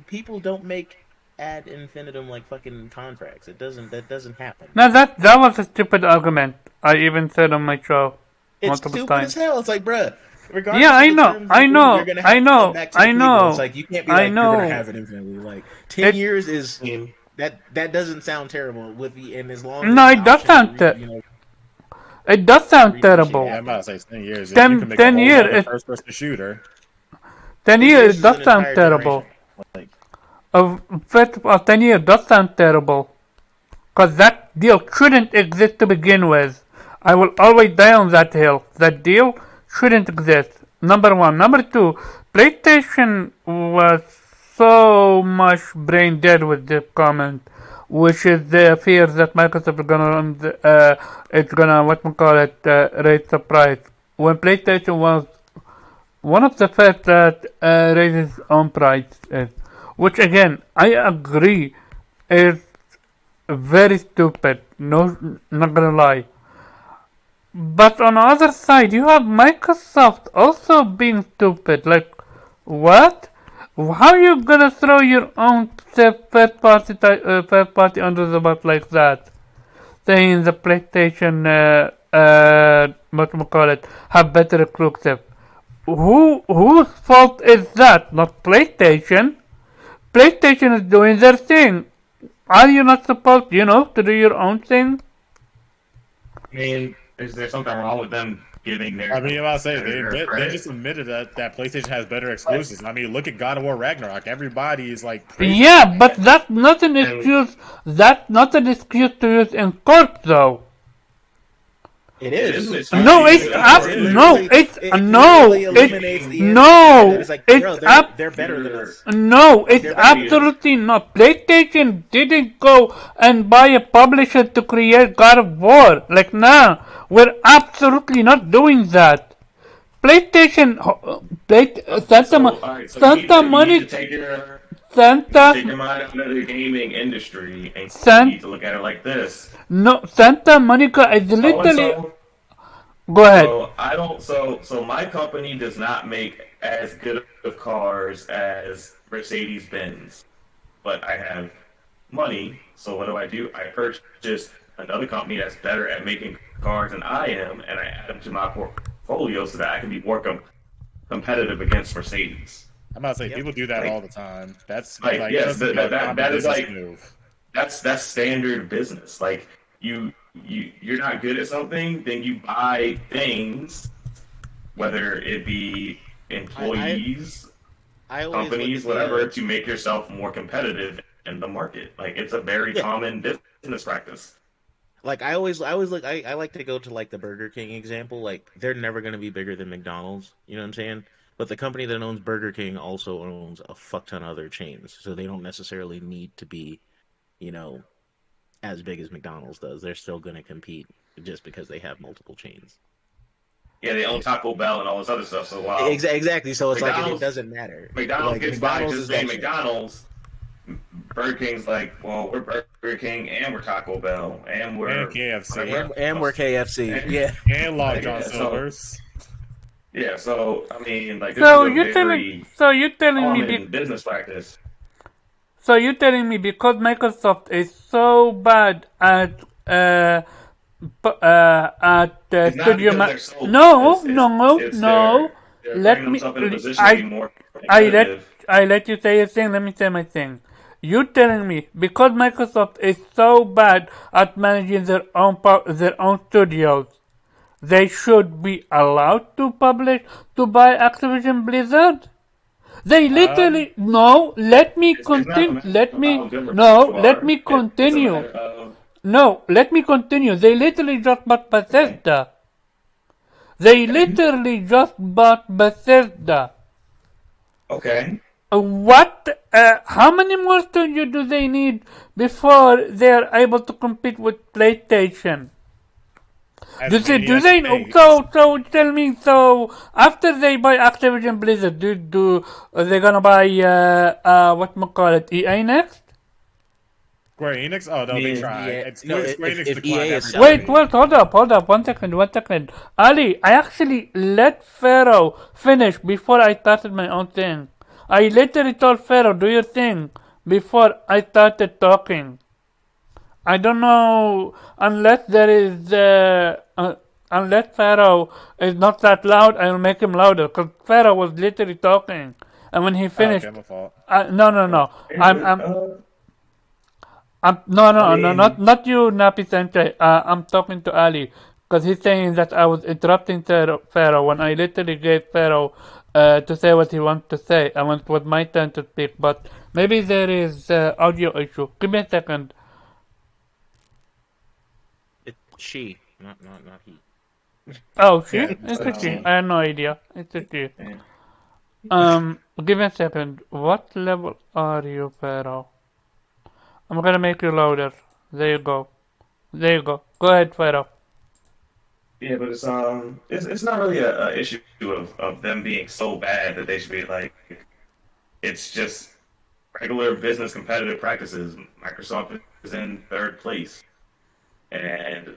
people don't make ad infinitum like fucking contracts. That doesn't happen. No, that was a stupid argument. I even said on my show It's multiple stupid times. as hell. It's like, bruh, regardless Yeah, of the terms I know, you're gonna have to come back to the people. It's like you can't be I like know. you're gonna have it infinitely. Like 10 years is that doesn't sound terrible with the and as long as No, it's it does option sound to read, it does sound terrible. Yeah, I'm about to say 10 years. 10 you can make 10 a whole years other is- first-person shooter. 10 10 years is does an sound entire terrible. generation. Like, First of all, 10 years does sound terrible. Because that deal shouldn't exist to begin with. I will always die on that hill. That deal shouldn't exist. Number one. Number two, PlayStation was so much brain dead with this comment, which is the fear that Microsoft is gonna it's gonna raise the price. When PlayStation was one of the first that raises its own prices, which again I agree is very stupid. No, not gonna lie. But on the other side, you have Microsoft also being stupid. Like, what? How you gonna throw your own third party under the bus like that? Saying the PlayStation, have better exclusive. Whose fault is that? Not PlayStation. PlayStation is doing their thing. Are you not supposed, to do your own thing? I mean, is there something wrong with them giving their? I mean, I'm about to say they credit? just admitted that PlayStation has better exclusives. I mean, look at God of War Ragnarok. Everybody is like, Yeah, but that's not an excuse. That's not an excuse to use in court, though. it is. No, it's They're better than us. No, it's absolutely not. PlayStation didn't go and buy a publisher to create God of War. Like, nah, we're absolutely not doing that. PlayStation, Santa Monica. Take your mind out of the gaming industry and you need to look at it like this. No, Santa Monica is literally. So, Go ahead. So my company does not make as good of cars as Mercedes Benz, but I have money. So what do? I purchase another company that's better at making cars than I am, and I add them to my portfolio so that I can be more competitive against Mercedes. I'm about to say people do that all the time. That's Like, yes, that's a that is like move. that's standard business. Like you're not good at something, then you buy things, whether it be employees, I always look companies, at the, whatever, to make yourself more competitive in the market. Like it's a very Yeah. common business practice. like I always look. I like to go to like the Burger King example. Like they're never going to be bigger than McDonald's. You know what I'm saying? But the company that owns Burger King also owns a fuck ton of other chains, so they don't necessarily need to be, you know, as big as McDonald's does. They're still going to compete just because they have multiple chains. Yeah, they own Taco Bell and all this other stuff. So wow, Exactly. So it's like it McDonald's- doesn't matter. McDonald's Like gets by McDonald's just is saying that shit. McDonald's. Burger King's like, well, we're Burger King and we're Taco Bell and we're And KFC. And we're KFC. And- Yeah. And Long John Yeah, so- Silver's. Yeah, so I mean, like this So is a you're very telling me common business practice. so you're telling me because Microsoft is so bad at It's not studio because they're so- no it's- no it's no they're let bringing me themselves in a position I to be more I competitive. let you say your thing. Let me say my thing. You're telling me because Microsoft is so bad at managing their own studios, they should be allowed to buy Activision Blizzard. They literally no. Let me It's not a continue. matter Let of me how good no. you Let are. me It's a continue. matter of- No, let me continue. They literally just bought Bethesda. They literally just bought Bethesda. Okay. How many more studios do they need before they're able to compete with PlayStation? As Do they, many do as they, space. so tell me, so after they buy Activision Blizzard, are they gonna buy, whatchamacallit, EA next? Square Enix? Oh, no, they Yeah. tried. Yeah. And No, Square Enix if declined EA is every selling- Wait, hold up, 1 second. Ali, I actually let Pharaoh finish before I started my own thing. I literally told Pharaoh, do your thing, before I started talking. I don't know, unless there is, unless Pharaoh is not that loud, I'll make him louder, because Pharaoh was literally talking. And when he finished, Okay, my fault. no. No, not you, Napi Sensei. I'm talking to Ali because he's saying that I was interrupting Pharaoh when I literally gave Pharaoh to say what he wants to say, and when it was my turn to speak. But maybe there is audio issue. Give me a second. It's she, not he. Oh, she? Yeah, It's a she. um, I had no idea. It's a she. Give me a second. What level are you, Pharaoh? I'm gonna make you louder. There you go. Go ahead, Pharaoh. Yeah, but it's not really a issue of them being so bad that they should be like. It's just regular business competitive practices. Microsoft is in third place, and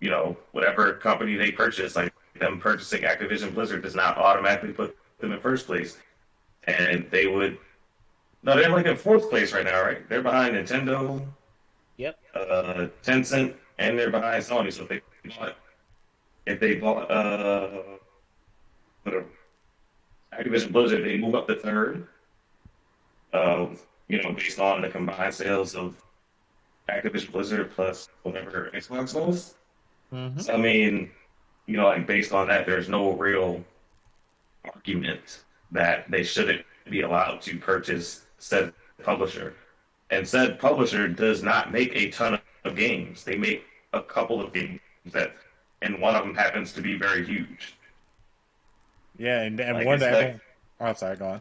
you know whatever company they purchase, like them purchasing Activision Blizzard, does not automatically put them in first place. And they would. No, they're like in fourth place right now, right? They're behind Nintendo, Yep. Tencent, and they're behind Sony. So if they bought whatever, Activision Blizzard, they move up to third. Based on the combined sales of Activision Blizzard plus whatever Xbox does. Mm-hmm. So, I mean, like based on that, there's no real argument that they shouldn't be allowed to purchase said publisher. And said publisher does not make a ton of games. They make a couple of games and one of them happens to be very huge. Yeah, and Like, one it's that like- everyone... Oh, I'm sorry, go on.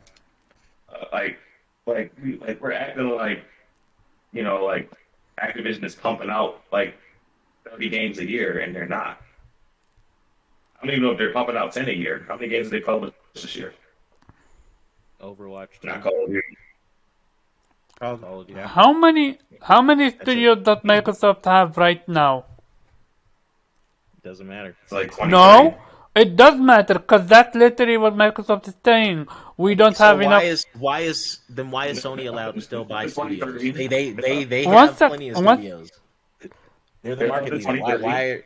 We're acting like Activision is pumping out like 30 games a year, and they're not. I don't even know if they're pumping out 10 a year. How many games did they publish this year? Overwatch. Not Call of Duty. Oh, Call of Duty. yeah. How many studios does Microsoft have right now? Doesn't matter. It's like 23. No, it does matter because that's literally what Microsoft is saying. We don't have enough. Why is Sony allowed to still buy It's studios? 2013. They One have sec- plenty of one- studios. They're the They're market up to leader. 2013. Why?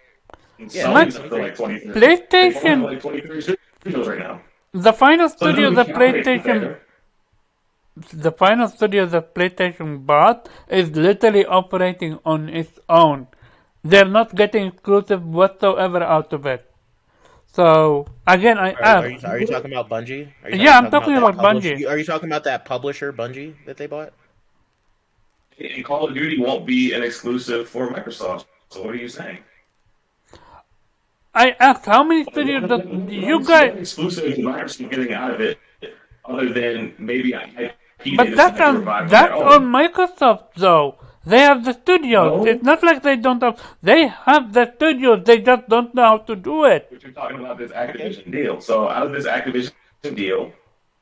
Yeah, Sony's up to like 23. PlayStation- They have like 23 studios right now. The final So studio no, that we can't wait PlayStation, there. the final studio that PlayStation bought is literally operating on its own. They're not getting exclusive whatsoever out of it. So again, I Are asked. you talking about Bungie? Are you Yeah, I'm talking about talking that about Bungie. Are you talking about that publisher Bungie that they bought? And Call of Duty won't be an exclusive for Microsoft. So what are you saying? I asked how many studios does you What guys. exclusive is Microsoft getting out of it, other than maybe IP they But decide to revive on their that's on own? Microsoft though. They have the studios. It's No, not like they don't have. They have the studios. They just don't know how to do it. but you're talking about this Okay. Activision deal. So out of this Activision deal,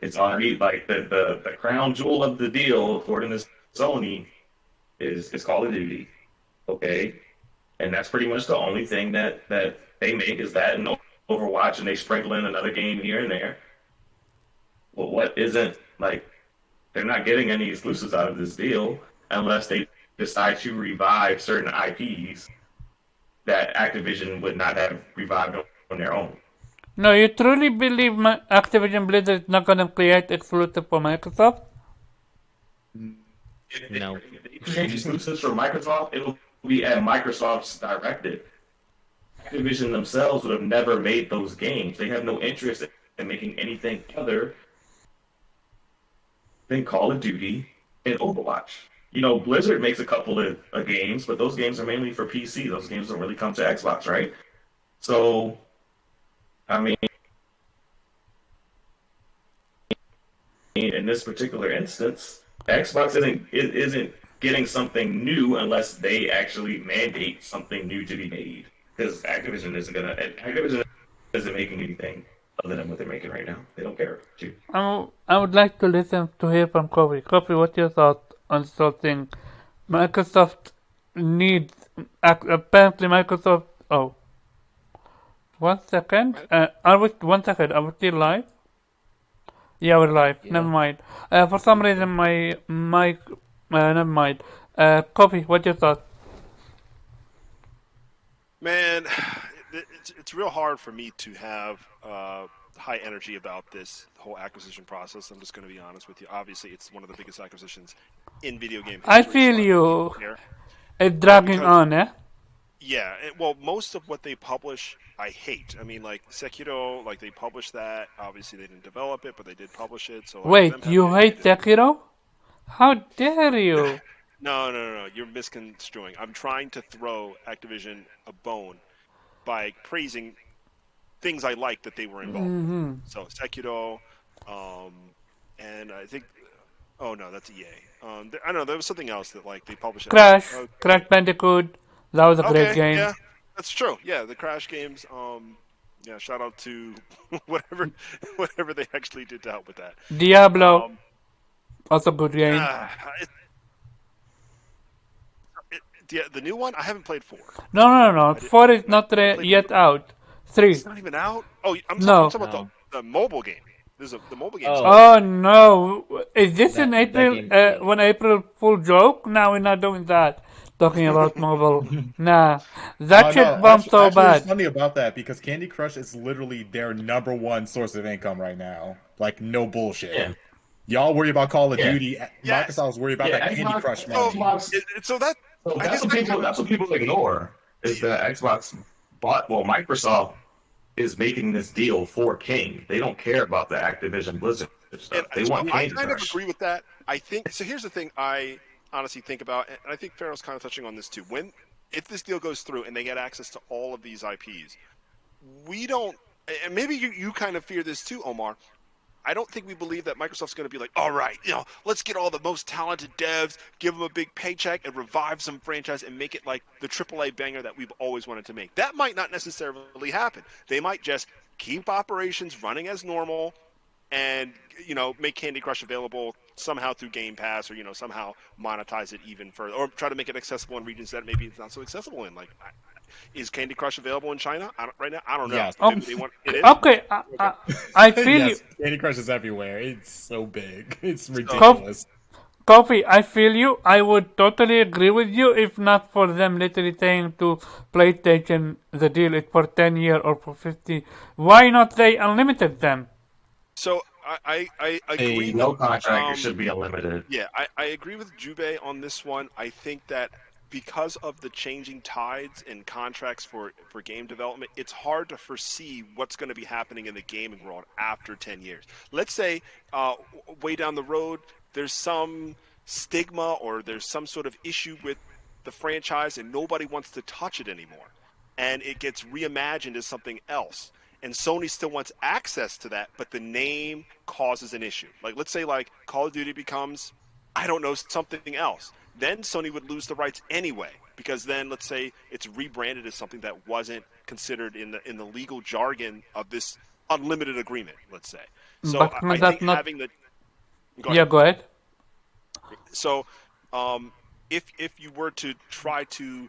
it's already like the crown jewel of the deal, according to Sony, is Call of Duty. Okay, and that's pretty much the only thing that they make is that and Overwatch, and they sprinkle in another game here and there. Well, what isn't like they're not getting any exclusives out of this deal unless they decide to revive certain IPs that Activision would not have revived on their own. No, you truly believe Activision Blizzard is not going to create exclusive for Microsoft? No. If they create exclusives for Microsoft, it'll be at Microsoft's directive. Activision themselves would have never made those games. They have no interest in making anything other than Call of Duty and Overwatch. You know, Blizzard makes a couple of games, but those games are mainly for PC. Those games don't really come to Xbox, right? So, I mean, in this particular instance, Xbox isn't getting something new unless they actually mandate something new to be made. Because Activision isn't making anything other than what they're making right now. They don't care. I would like to listen to hear from Kofi. Kofi, what's your thought on this whole thing? Microsoft needs apparently Microsoft. Oh, 1 second. One second. Are we still live? Yeah, we're live. Yeah. Never mind. For some reason, my mic. Never mind. Kofi, what's your thought? Man, it's real hard for me to have high energy about this whole acquisition process. I'm just going to be honest with you. Obviously, it's one of the biggest acquisitions in video game history. I feel you. It's dragging on, eh? Yeah, well, most of what they publish, I hate. I mean, like Sekiro, like they published that. Obviously, they didn't develop it, but they did publish it. So wait, you hate Sekiro? How dare you? No. You're misconstruing. I'm trying to throw Activision a bone by praising things I like that they were involved in. So Sekiro, and I think, oh no, that's EA. I don't know. There was something else that like they published. Crash Bandicoot. That was a great game. Yeah, that's true. Yeah, the Crash games. Yeah, shout out to whatever they actually did to help with that. Diablo. Also good game. The new one, I haven't played 4. No. 4 is not yet out. 3. It's not even out? Oh, I'm talking about the mobile game. There's the mobile game. Oh no! Is this in April? When April Fool joke? No, we're not doing that. Talking about mobile. Nah, that shit bumped so bad. It's funny about that because Candy Crush is literally their #1 source of income right now. Like no bullshit. Yeah. Y'all worry about Call of Duty. Microsoft's worried about that Candy Crush money. That's what people ignore is that Xbox Microsoft is making this deal for King. They don't care about the Activision Blizzard stuff. They want Candy Crush. I kind of agree with that. I think so. Here's the thing I honestly think about, and I think Pharaoh's kind of touching on this too. If this deal goes through and they get access to all of these IPs, we don't. And maybe you kind of fear this too, Omar. I don't think we believe that Microsoft's going to be like, all right, let's get all the most talented devs, give them a big paycheck, and revive some franchise and make it like the AAA banger that we've always wanted to make. That might not necessarily happen. They might just keep operations running as normal and, make Candy Crush available somehow through Game Pass or, somehow monetize it even further or try to make it accessible in regions that maybe it's not so accessible in. Like, is Candy Crush available in China right now? I don't know. Yes. It is? Okay, I feel Yes, you. Candy Crush is everywhere. It's so big. It's ridiculous. Kofi, I feel you. I would totally agree with you if not for them literally saying to PlayStation the deal is for 10 years or for 50. Why not they unlimited them? So I agree. No contract should be unlimited. Yeah, I agree with Jube on this one. I think that because of the changing tides and contracts for game development, it's hard to foresee what's going to be happening in the gaming world after 10 years. Let's say way down the road, there's some stigma or there's some sort of issue with the franchise and nobody wants to touch it anymore. And it gets reimagined as something else. And Sony still wants access to that, but the name causes an issue. Like, let's say, like, Call of Duty becomes, I don't know, something else. Then Sony would lose the rights anyway, because then, let's say, it's rebranded as something that wasn't considered in the legal jargon of this unlimited agreement, let's say. So But I that's think not. having the... Yeah, go ahead. So if you were to try to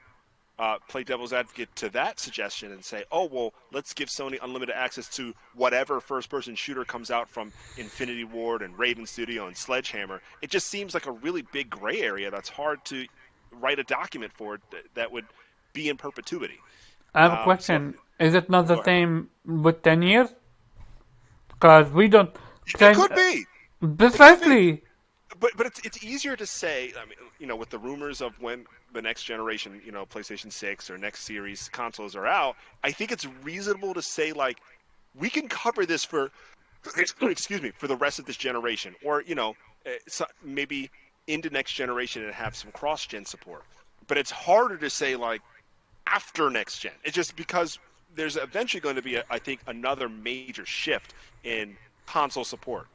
play devil's advocate to that suggestion and say, oh, well, let's give Sony unlimited access to whatever first-person shooter comes out from Infinity Ward and Raven Studio and Sledgehammer, it just seems like a really big gray area that's hard to write a document for that would be in perpetuity. I have a question. Is it not the same with 10 years? Because we don't... It could be. Precisely. But it's easier to say, I mean, with the rumors of when the next generation, PlayStation 6 or next series consoles are out, I think it's reasonable to say, like, we can cover this for, excuse me, for the rest of this generation. Or, maybe into next generation and have some cross-gen support. But it's harder to say, like, after next gen. It's just because there's eventually going to be, I think, another major shift in console support.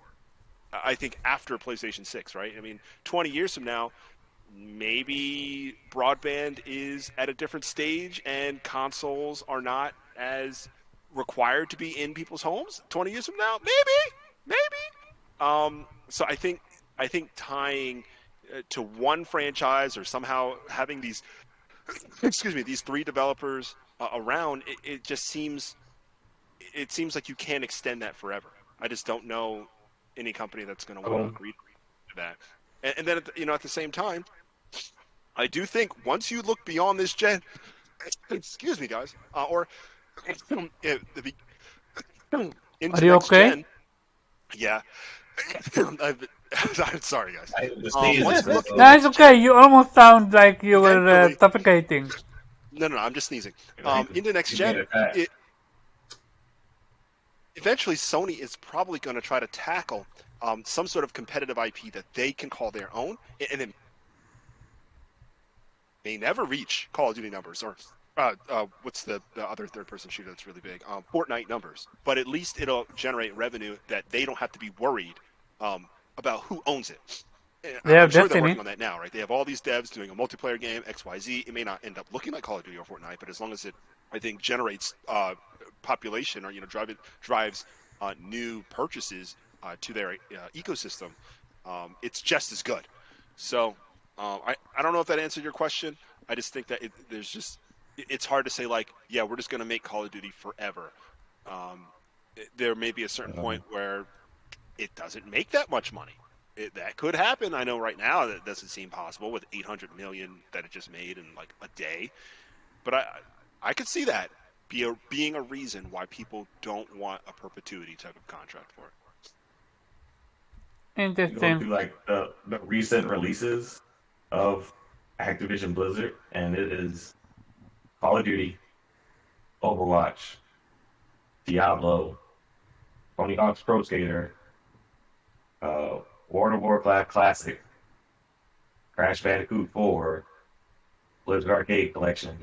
I think after PlayStation 6, right? I mean, 20 years from now, maybe broadband is at a different stage and consoles are not as required to be in people's homes 20 years from now. Maybe. So I think tying to one franchise or somehow having these, these three developers around, it just seems like you can't extend that forever. I just don't know any company that's going to want to agree to that. And then, at the same time, I do think once you look beyond this gen, excuse me, guys, or into Are you next okay? gen, yeah. I'm sorry, guys. No, it's okay. You almost sound like you were suffocating. No, I'm just sneezing. Into next gen, eventually Sony is probably going to try to tackle some sort of competitive IP that they can call their own, and it may never reach Call of Duty numbers or what's the other third-person shooter that's really big? Fortnite numbers. But at least it'll generate revenue that they don't have to be worried about who owns it. I'm sure they're working on that now, right? They have all these devs doing a multiplayer game, XYZ. It may not end up looking like Call of Duty or Fortnite, but as long as it, I think, generates population or drives new purchases to their ecosystem, it's just as good. So I don't know if that answered your question. I just think that it's hard to say, like, yeah, we're just going to make Call of Duty forever. There may be a certain point where it doesn't make that much money. That could happen. I know right now that doesn't seem possible with 800 million that it just made in like a day. But I could see that being a reason why people don't want a perpetuity type of contract for it. Interesting. Going through like the recent releases of Activision Blizzard, and it is Call of Duty, Overwatch, Diablo, Tony Hawk's Pro Skater, World of Warcraft Classic, Crash Bandicoot 4, Blizzard Arcade Collection,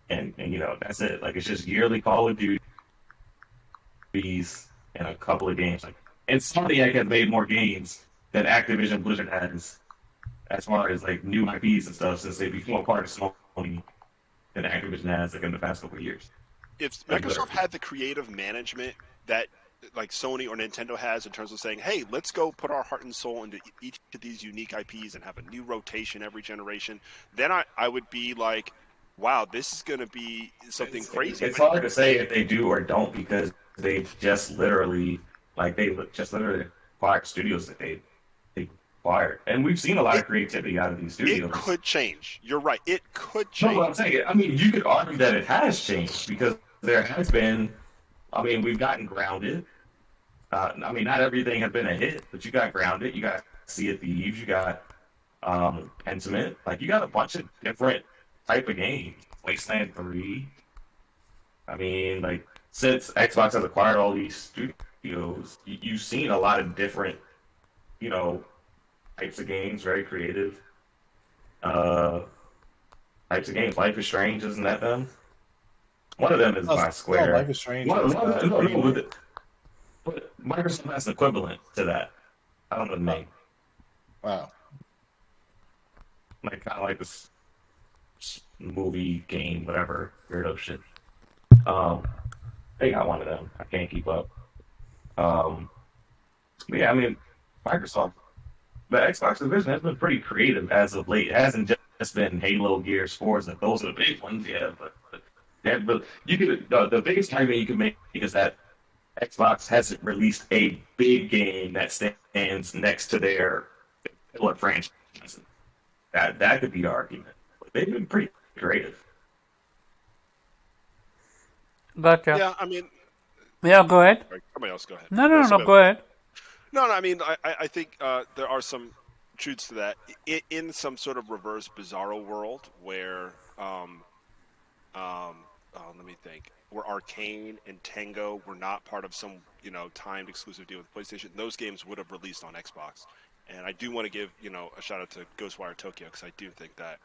and that's it. Like, it's just yearly Call of Duties and a couple of games. Like, and Sony has made more games than Activision Blizzard has, as far as like new IPs and stuff, since they became a part of Sony than Activision has like in the past couple of years. If Microsoft had the creative management that like Sony or Nintendo has in terms of saying, hey, let's go put our heart and soul into each of these unique IPs and have a new rotation every generation, then I would be like, wow, this is going to be something crazy. It's hard to say if they do or don't, because they just literally acquired studios that they acquired. And we've seen a lot of creativity out of these studios. It could change. You're right. It could change. No, but I'm saying, I mean, you could argue that it has changed, because there has been, I mean, we've gotten Grounded. I mean, not everything has been a hit, but you got Grounded, you got Sea of Thieves, you got Pentiment. Like you got a bunch of different type of games. Wasteland 3. I mean, like since Xbox has acquired all these studios, you've seen a lot of different, you know, types of games, very creative uh types of games. Life is Strange, isn't that them? One of them is Oh, by no, Life Square. is Strange One, is one of them, no, pretty no, good. but Microsoft has an equivalent to that. I don't know the name. Wow. Like kind of like this movie game, whatever weirdo shit. Um, they got one of them. I can't keep up. Um, but yeah, I mean, Microsoft, the Xbox division has been pretty creative as of late. It hasn't just been Halo, Gears, Forza. Those are the big ones, yeah. But you could the biggest argument you can make is that Xbox hasn't released a big game that stands next to their pillar franchise. That could be the argument. But they've been pretty creative. Gotcha. Yeah, I mean, Yeah, go ahead. sorry, somebody else go ahead. No, no, no, Somebody go ahead. No, I mean, I think there are some truths to that. In some sort of reverse Bizarro world where, let me think, where Arcane and Tango were not part of some, timed exclusive deal with PlayStation, those games would have released on Xbox. And I do want to give, a shout out to Ghostwire Tokyo because I do think that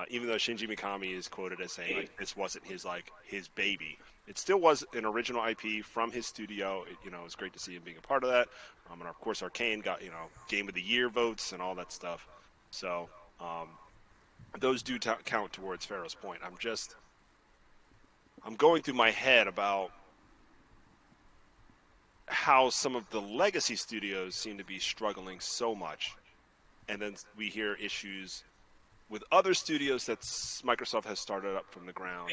even though Shinji Mikami is quoted as saying like this wasn't his baby, it still was an original IP from his studio. It was great to see him being a part of that. And of course, Arcane got Game of the Year votes and all that stuff. So those do count towards Pharaoh's point. I'm going through my head about how some of the legacy studios seem to be struggling so much, and then we hear issues with other studios that Microsoft has started up from the ground,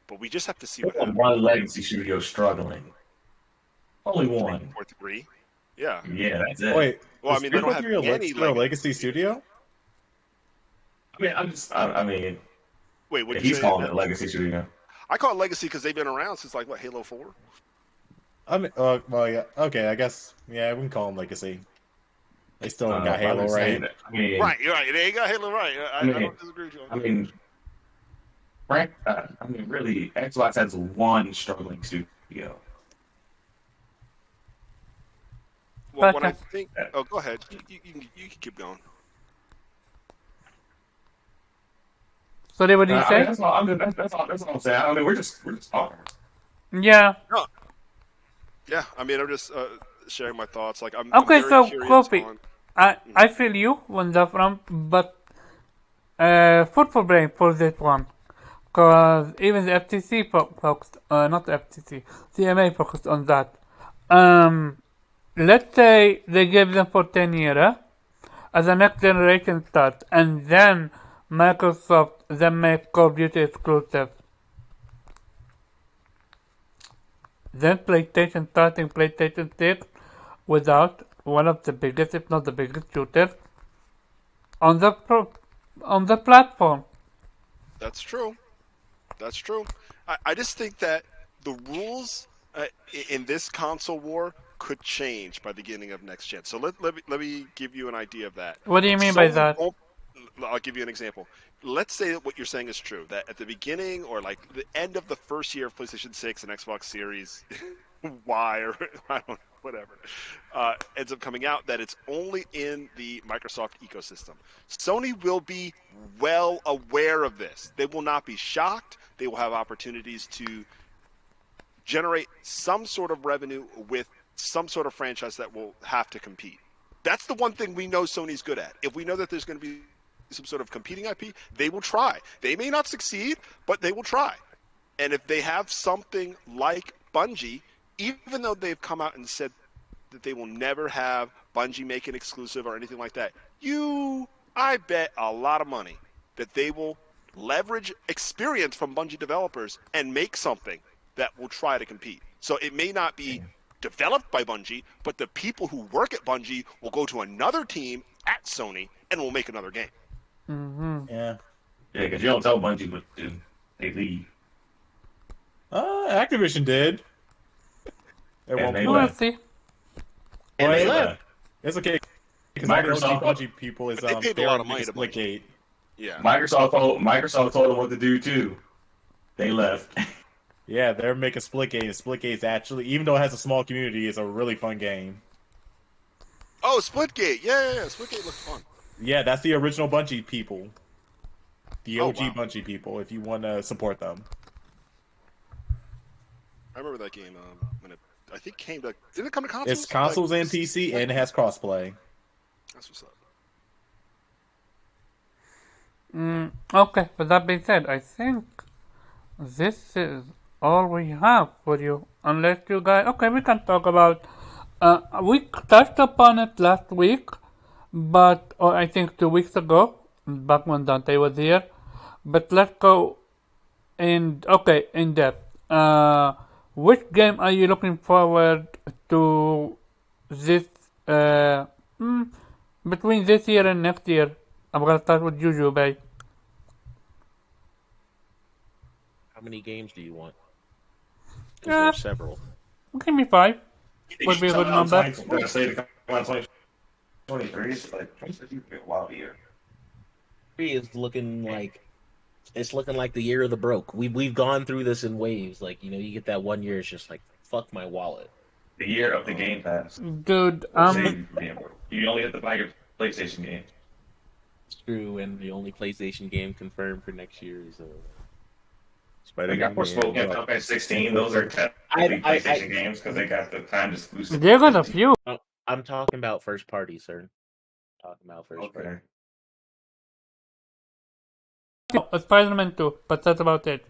but we just have to see what happens. One legacy studio struggling. Only one. Or three. Yeah. Yeah, that's it. Wait, Well, I is mean, they don't have 343 any still a legacy studio? I mean, Wait, what if did you he's say? calling it a legacy studio. I call it legacy because they've been around since like Halo 4. I mean, well, yeah, okay, I guess, yeah, we can call them legacy. They still haven't got Halo, right? I mean, Right, you're right. They ain't got Halo right. I don't disagree with you on that. I mean, really, Xbox has one struggling studio. Well, when I Gotcha. think, oh, go ahead. You can keep going. Sorry, what did you I mean, say? that's all. That's all I'm saying. I mean, we're just talking. Yeah. No. Yeah, I mean, I'm just sharing my thoughts. Like, I'm Okay, very so curious Kofi, on. I feel you on that front, but food for brain for this one, cause even the FTC focused, not the FTC, CMA focused on that. Let's say they give them for 10 years as a next generation start, and then Microsoft then make Call of Duty exclusive. Then PlayStation starting PlayStation 6 without one of the biggest, if not the biggest shooters on the platform. That's true. That's true. I just think that the rules in this console war could change by the beginning of next gen. So let me give you an idea of that. What do you mean by that? I'll give you an example. Let's say that what you're saying is true. That at the beginning or like the end of the first year of PlayStation 6 and Xbox Series Y or I don't know, whatever ends up coming out, that it's only in the Microsoft ecosystem. Sony will be well aware of this. They will not be shocked. They will have opportunities to generate some sort of revenue with some sort of franchise that will have to compete. That's the one thing we know Sony's good at. If we know that there's going to be some sort of competing IP, they will try. They may not succeed, but they will try. And if they have something like Bungie, even though they've come out and said that they will never have Bungie make an exclusive or anything like that, I bet a lot of money that they will leverage experience from Bungie developers and make something that will try to compete. So it may not be developed by Bungie, but the people who work at Bungie will go to another team at Sony and will make another game. Mm-hmm. Yeah. Yeah, because you don't tell Bungie what to do. They leave. Activision did. At And one they point. We'll left. see. And they left. left. It's okay. Because all the OG Microsoft, Bungie people is But they paid a they're lot of making money to Bungie. Splitgate. Yeah. Microsoft told them what to do too. They left. Yeah, they're making Splitgate, and Splitgate's actually, even though it has a small community, is a really fun game. Oh, Splitgate. Yeah. Splitgate looked fun. Yeah, that's the original Bungie people. The Oh, OG wow. Bungie people, if you want to support them. I remember that game when it, I think, came to. Didn't it come to consoles? It's consoles and PC, and it has crossplay. That's what's up. Okay, with that being said, I think this is all we have for you. Unless you guys, okay, we can talk about. We touched upon it last week, but or I think 2 weeks ago, back when Dante was here. But let's go in depth. Which game are you looking forward to this between this year and next year? I'm gonna start with Juju, babe. How many games do you want? Because there's several. Give me 5. Would be a good number. Say to come on 2023. It's like it's a wild year. Is looking like it's looking like the year of the broke. We've gone through this in waves. Like, you know, you get that one year, it's just like fuck my wallet. The year of the Game Pass. Dude, You only have to buy your PlayStation game. It's true, and the only PlayStation game confirmed for next year is They Spider-Man. got Forspoken and Final Fantasy 16. Those are technically PlayStation games because they got the time exclusive. they got a few. I'm talking about first party, sir. Talking about first party. Spider-Man 2, but that's about it.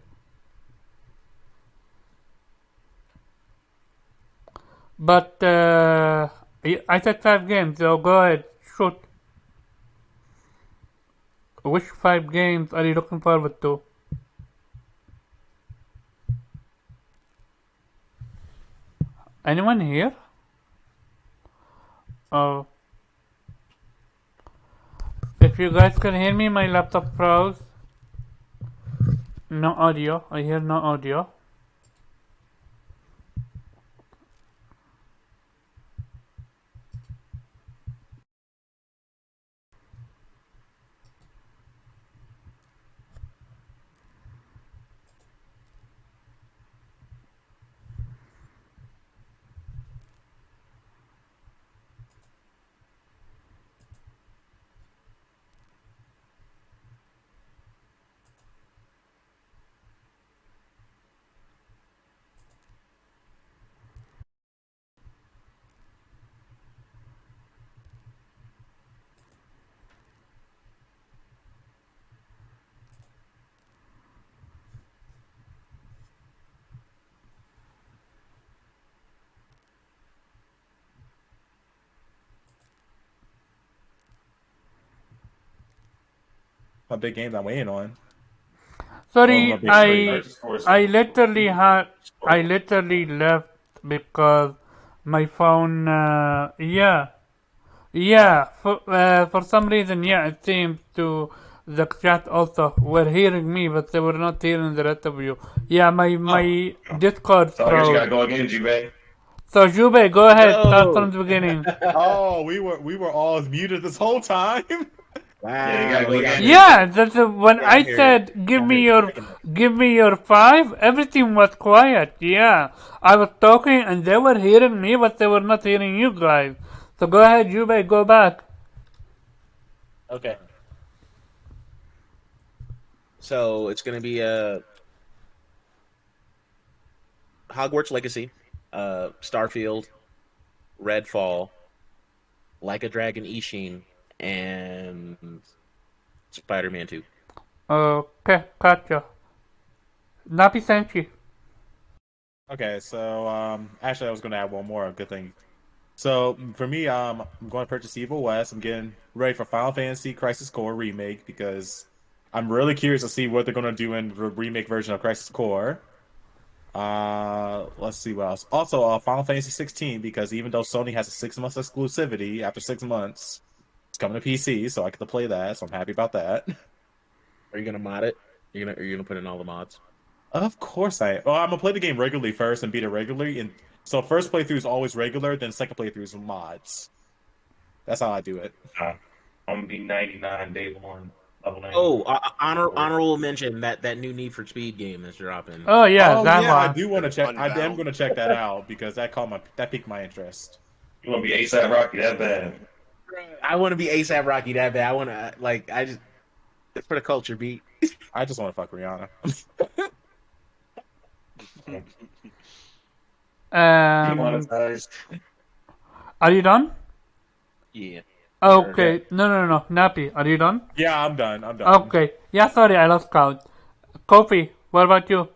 But I said 5 games, so go ahead, shoot. Which 5 games are you looking forward to? Anyone here? Oh. If you guys can hear me, my laptop froze. No audio. I hear no audio. A big game I'm waiting on. Sorry, I literally left because my phone. For some reason, it seems to the chat also were hearing me, but they were not hearing the rest of you. Yeah, my Discord So I guess you froze. gotta go again, Jube. So Jube, go ahead, start from the beginning. Oh, we were all muted this whole time. Wow. Yeah, you gotta go again. Yeah, that's when I said give me your 5. Everything was quiet. Yeah, I was talking and they were hearing me, but they were not hearing you guys. So go ahead, Jube, go back. Okay. So it's gonna be Hogwarts Legacy, Starfield, Redfall, Like a Dragon Ishin, and Spider-Man 2. Okay, gotcha. Napi Senshi. Okay, so actually I was gonna add one more good thing. So for me, I'm going to purchase Evil West. I'm getting ready for Final Fantasy Crisis Core remake because I'm really curious to see what they're gonna do in the remake version of Crisis Core. Let's see what else. Also, Final Fantasy 16 because even though Sony has a 6 months exclusivity, after 6 months, it's coming to PC, so I get to play that. So I'm happy about that. Are you gonna mod it? Are you gonna put in all the mods? Of course I. Well, I'm gonna play the game regularly first and beat it regularly, and so first playthrough is always regular. Then second playthrough is mods. That's how I do it. I'm gonna be 99 day one, level 90. Oh, honorable mention that new Need for Speed game that's dropping. Oh yeah, Oh that yeah, I one. do want to check. I am Unbound. going to check that out because that piqued my interest. You wanna be ASAP Rocky that bad? I want to be ASAP Rocky that bad. I want to I just it's for the culture beat. I just want to fuck Rihanna. Demonetized. Are you done? Yeah. Okay. No. Nappy, are you done? Yeah, I'm done. I'm done. Okay. Yeah, sorry, I lost count. Kofi, what about you?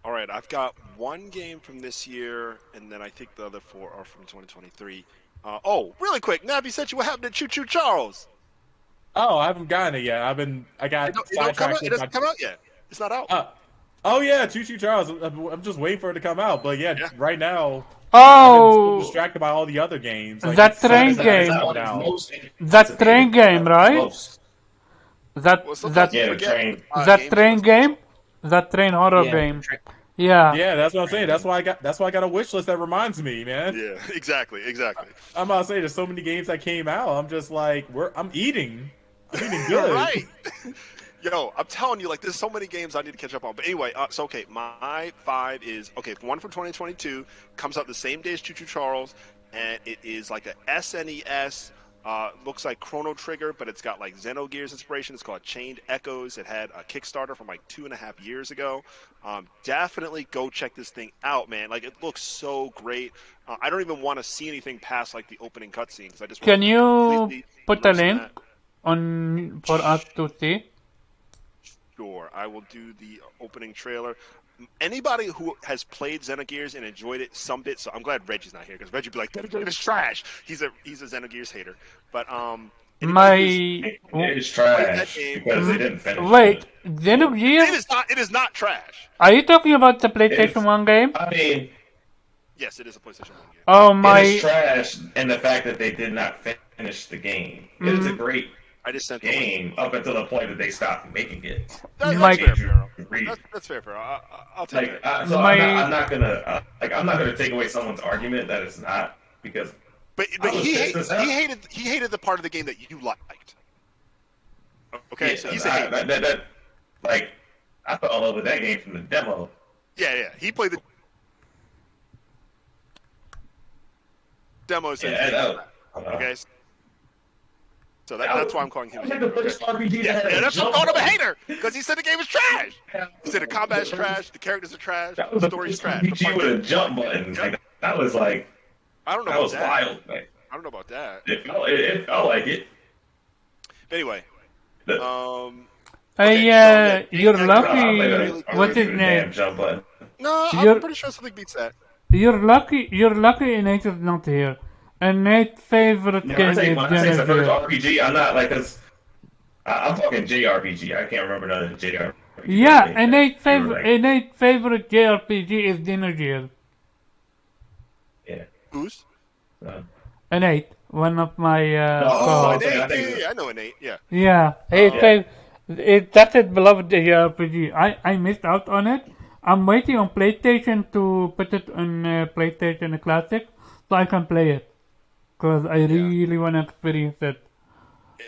All right, I've got one game from this year, and then I think the other 4 are from 2023. Really quick, Nappy sent you what happened to Choo Choo Charles. Oh, I haven't gotten it yet. I got It doesn't sidetracked. come out yet. It's not out. Oh yeah, Choo Choo Charles. I'm just waiting for it to come out. But yeah. Right now, I've been so distracted by all the other games. Like, that it's so train exciting game. now. That train game, right? Most. That Well, sometimes you Yeah, the forget, train. that games train are- game? That train horror game. Yeah. Yeah, that's what I'm saying. That's why I got a wish list that reminds me, man. Yeah, exactly. I'm about to say there's so many games that came out. I'm just like, I'm eating good. Right. Yo, I'm telling you, like, there's so many games I need to catch up on. But anyway, so okay, my 5 is one from 2022 comes out the same day as Choo Choo Charles, and it is like a SNES. Looks like Chrono Trigger, but it's got like Xenogears inspiration. It's called Chained Echoes. It had a Kickstarter from like 2.5 years ago. Definitely go check this thing out, man. Like, it looks so great. I don't even want to see anything past like the opening cutscenes. I just want Can to you completely put a immerse in link that. on for us to see? Sure, I will do the opening trailer. Anybody who has played Xenogears and enjoyed it some bit, so I'm glad Reggie's not here because Reggie would be like, "That game is trash." He's a Xenogears hater. But My It's trash game. because they didn't finish wait, it. Xenogears? It is not trash. Are you talking about the It's- PlayStation 1 game? I mean, Yes, it is a PlayStation 1 game. Oh it is my! trash in the fact that they did not finish the game. It is a great I just sent game up until the point that they stopped making it. That's My- fair, Pharaoh. Read. That's fair, Pharaoh. I'll take Like, it. so My- I'm not gonna take away someone's argument that it's not because But I was he pissed as hell. hated the part of the game that you liked. Okay, so he's a I, hater. that like I fell in love with that game from the demo. Yeah. He played the demo since Yeah, day that- one. Okay. So that's why I'm calling him a Like hater. the first RPG that had Yeah, a that's what I'm jump calling him a button. hater because he said the game was trash. He said the combat is trash, the characters are trash, That the was the story's first trash. The RPG part- with a jump button. Like, that was like I don't know that about was that. wild. Like, I don't know about that. it felt like it. But anyway, The- Okay, Hey, so, you're yeah, lucky. I What's really his threw the name? damn jump button. no, You're- I'm pretty sure something beats that. You're lucky. You're lucky. Nate is not here. And Nate's favorite Yeah, game when I say it's the first is RPG, I'm not like this. I'm talking JRPG. I can't remember none of the JRPG. Yeah, games and that Nate's you were favorite. like, And Nate's favorite JRPG is Xenogears. Yeah. Who's? Nate, one of my Oh, co-hosts. okay, I Innate. think- Yeah, I know Innate. Yeah. Yeah, that's his beloved JRPG. I missed out on it. I'm waiting on PlayStation to put it on PlayStation Classic so I can play it. Because I really want to experience it.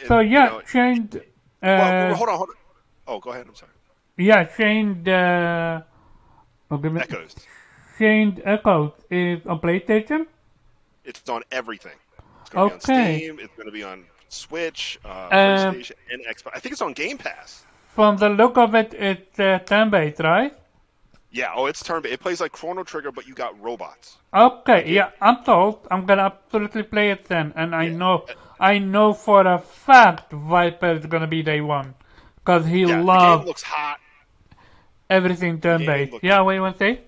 So And, yeah, you know, Chained. well, hold on. Oh, go ahead. I'm sorry. Yeah, Chained. Echoes. Chained Echoes is on PlayStation. It's on everything. It's going to be on Okay. Steam. It's going to be on Switch, PlayStation, and Xbox. I think it's on Game Pass. From the look of it, it's turn-based, right? Yeah. Oh, it's turn-based. It plays like Chrono Trigger, but you got robots. Okay, yeah, I'm told. I'm gonna absolutely play it then, and I know for a fact Viper is gonna be day one, cause he Yeah. The game loves looks hot. everything turn-based. looks- Yeah, what you want to say?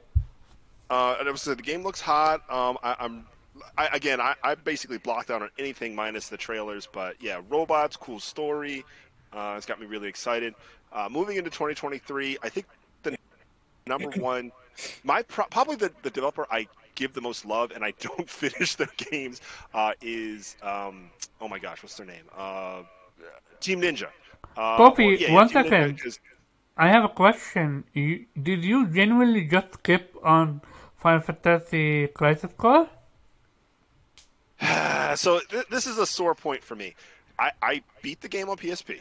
And it was the game looks hot. I basically blocked out on anything minus the trailers, but yeah, robots, cool story. It's got me really excited. Moving into 2023, I think the number one, probably the developer I give the most love and I don't finish their games is oh my gosh, what's their name? Team Ninja. Kofi, one Team Ninja second. is- I have a question. Did you genuinely just skip on Final Fantasy Crisis Core? So this is a sore point for me. I beat the game on PSP.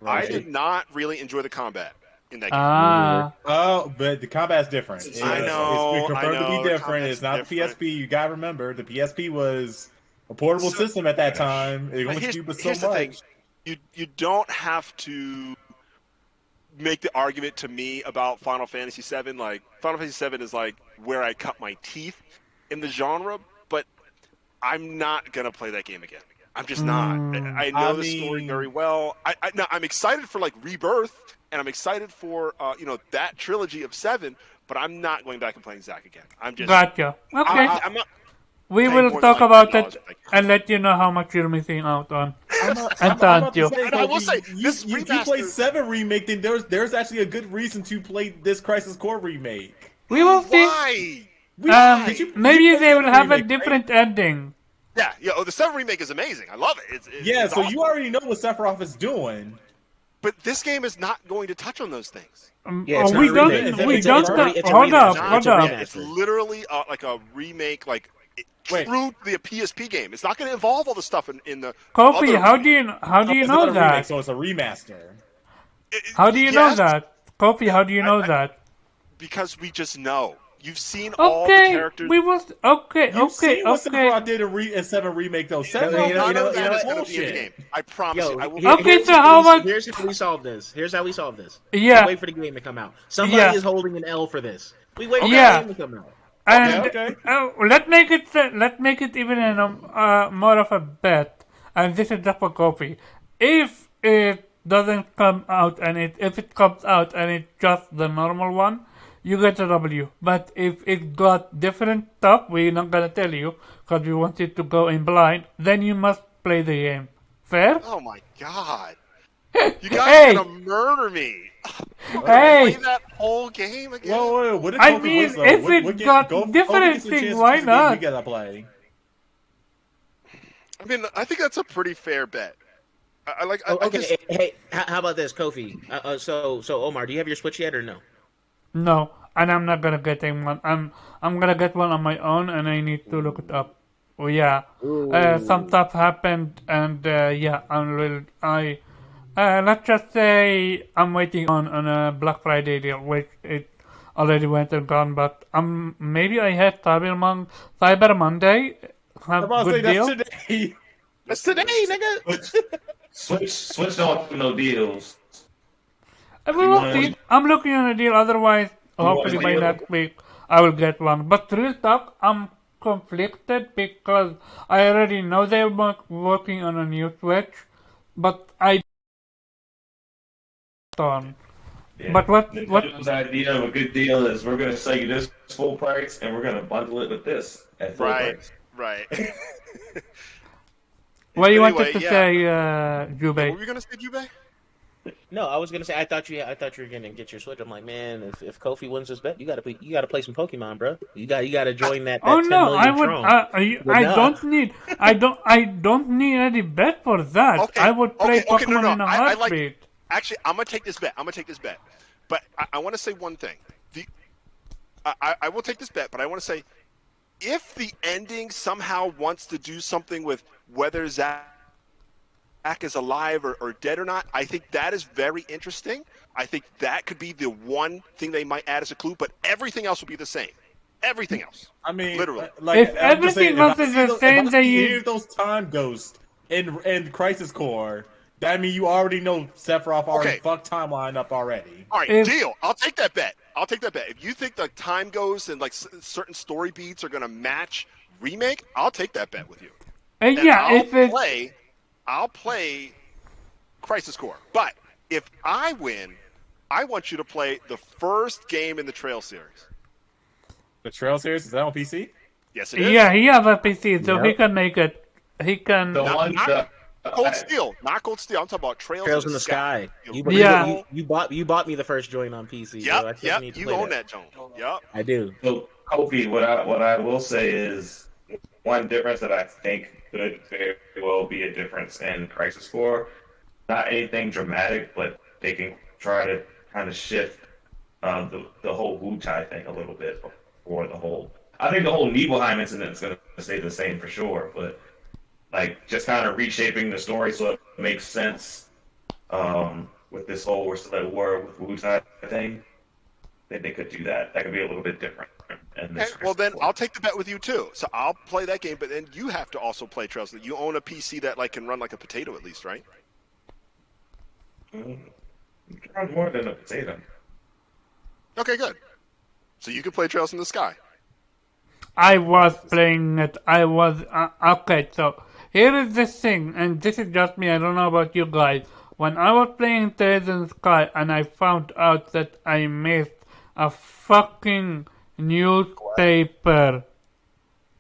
Right. I did not really enjoy the combat in that game. Ah. Oh, but the combat's different. I know, It's been I confirmed to know, be the different. combat's It's not different. the PSP. You gotta remember, the PSP was a portable system at that time. It only could do but so Here's the thing. much. You don't have to make the argument to me about Final Fantasy VII. Like, Final Fantasy VII is like where I cut my teeth in the genre, but I'm not gonna play that game again. I'm just not. I know the story very well. No, I'm excited for like Rebirth, and I'm excited for that trilogy of 7. But I'm not going back and playing Zack again. I'm just Gotcha. Okay. I'm not. We paying will more talk than, like, about $10 it for that game. and let you know how much you're missing out on. I'm And about thank to you. say, And I will Kofi, say, this you remaster- play 7 remake, then there's actually a good reason to play this Crisis Core remake. We will see. Why? Maybe you they played will have a remake, right? different ending. Yeah. Oh, the 7 remake is amazing. I love it. Yeah, it's so awesome. you already know what Sephiroth is doing. But this game is not going to touch on those things. Yeah, it's not We a don't. remake. We It's don't. a Hold remake. up. It's Hold a up. remake. It's literally like a remake, like Wait. true to the PSP game. It's not going to involve all the stuff in the. Kofi, other how do remake. you It's know not a remake, that? so it's a remaster. How do you know Yes, that? Kofi, how do you know that? Because we just know. You've seen all the Okay, characters. we will. Okay, You've seen what okay. Sephiroth did in 7 remake though. Sephiroth you know that is what? going to be in the game. I promise Yo, you. I will. Okay, so how much? Here's how we solve this. Yeah. We wait for the game to come out. Somebody Yeah. is holding an L for this. We wait for Yeah. the game to come out. And Okay. let's make it even in a more of a bet. And this is just for Kofi. If it doesn't come out if it comes out and it's just the normal one, you get a W. But if it got different stuff, we're not gonna tell you because we want it to go in blind. Then you must play the game. Fair? Oh my god! You guys Hey. are gonna murder me. Hey. Play that whole game again. Whoa, what if I Kofi mean, wins, though? if What- it what game- got Kofi different gets a thing, chance to why choose the game not? We gotta play. I mean, I think that's a pretty fair bet. I Okay, just, hey, how about this, Kofi? So Omar, do you have your Switch yet or no? No, and I'm not gonna get one. I'm gonna get one on my own, and I need to look it up. Oh yeah, some stuff happened, and yeah, let's just say I'm waiting on a Black Friday deal, which it already went and gone. But maybe I had Cyber Monday. I'm Have about to say good deal. that's today. That's today, nigga. Switch don't have no deals. We will see. I'm looking on a deal. Otherwise, hopefully want by a deal? next week I will get one. But real talk, I'm conflicted because I already know they're working on a new Switch, but I don't. Yeah. But what? Nintendo's idea of a good deal is we're gonna sell you this full price and we're gonna bundle it with this at full right, price. right. What you Anyway, wanted to yeah. say, What Jubei? were you gonna say, Jubei? No, I was gonna say I thought you were gonna get your Switch. I'm like, man, if Kofi wins this bet, you gotta play some Pokemon, bro. You gotta join that. Oh 10 no, million I would. Tron. I Nah. don't need. I don't need any bet for that. Okay, I would play okay, Pokemon no, in a I like- heartbeat. Actually, I'm gonna take this bet. But I want to say one thing. I will take this bet, but I want to say, if the ending somehow wants to do something with whether Zack is alive or dead or not, I think that is very interesting. I think that could be the one thing they might add as a clue, but everything else will be the same. Everything else. I mean, Literally. like, If I'm just saying, everything else I is see the same, if I then see you- any of those time ghosts in Crisis Core, that mean you already know Sephiroth already Okay. fucked timeline up already. All right, If- deal. I'll take that bet. If you think the time goes and like certain story beats are gonna match remake, I'll take that bet with you. And Yeah, if it's I'll play Crisis Core. But if I win, I want you to play the first game in the Trail series. The Trail series, is that on PC? Yes, it is. yeah, he have a PC, so he Yep. can make it. He can. The one that Cold Steel, not Cold Steel. I'm talking about Trails in the Sky. You, Yeah. you bought me the first joint on PC. so I Yep, still need to you play own that, Joan. Yep. I do. So, Kofi, what I will say is one difference that I think could very well be a difference in Crisis Core. Not anything dramatic, but they can try to kind of shift the whole Wu-Tai thing a little bit for the whole. I think the whole Nibelheim incident is going to stay the same for sure, but like just kind of reshaping the story so it makes sense. With this whole we're still at war with Wu Tai thing, then they could do that. That could be a little bit different. In Okay, this well then one. I'll take the bet with you too. So I'll play that game, but then you have to also play Trails. You own a PC that like can run like a potato at least, right? You can run more than a potato. Okay, good. So you can play Trails in the Sky. I was playing it. Okay. So here is the thing, and this is just me. I don't know about you guys. When I was playing Tales in the Sky, and I found out that I missed a fucking newspaper,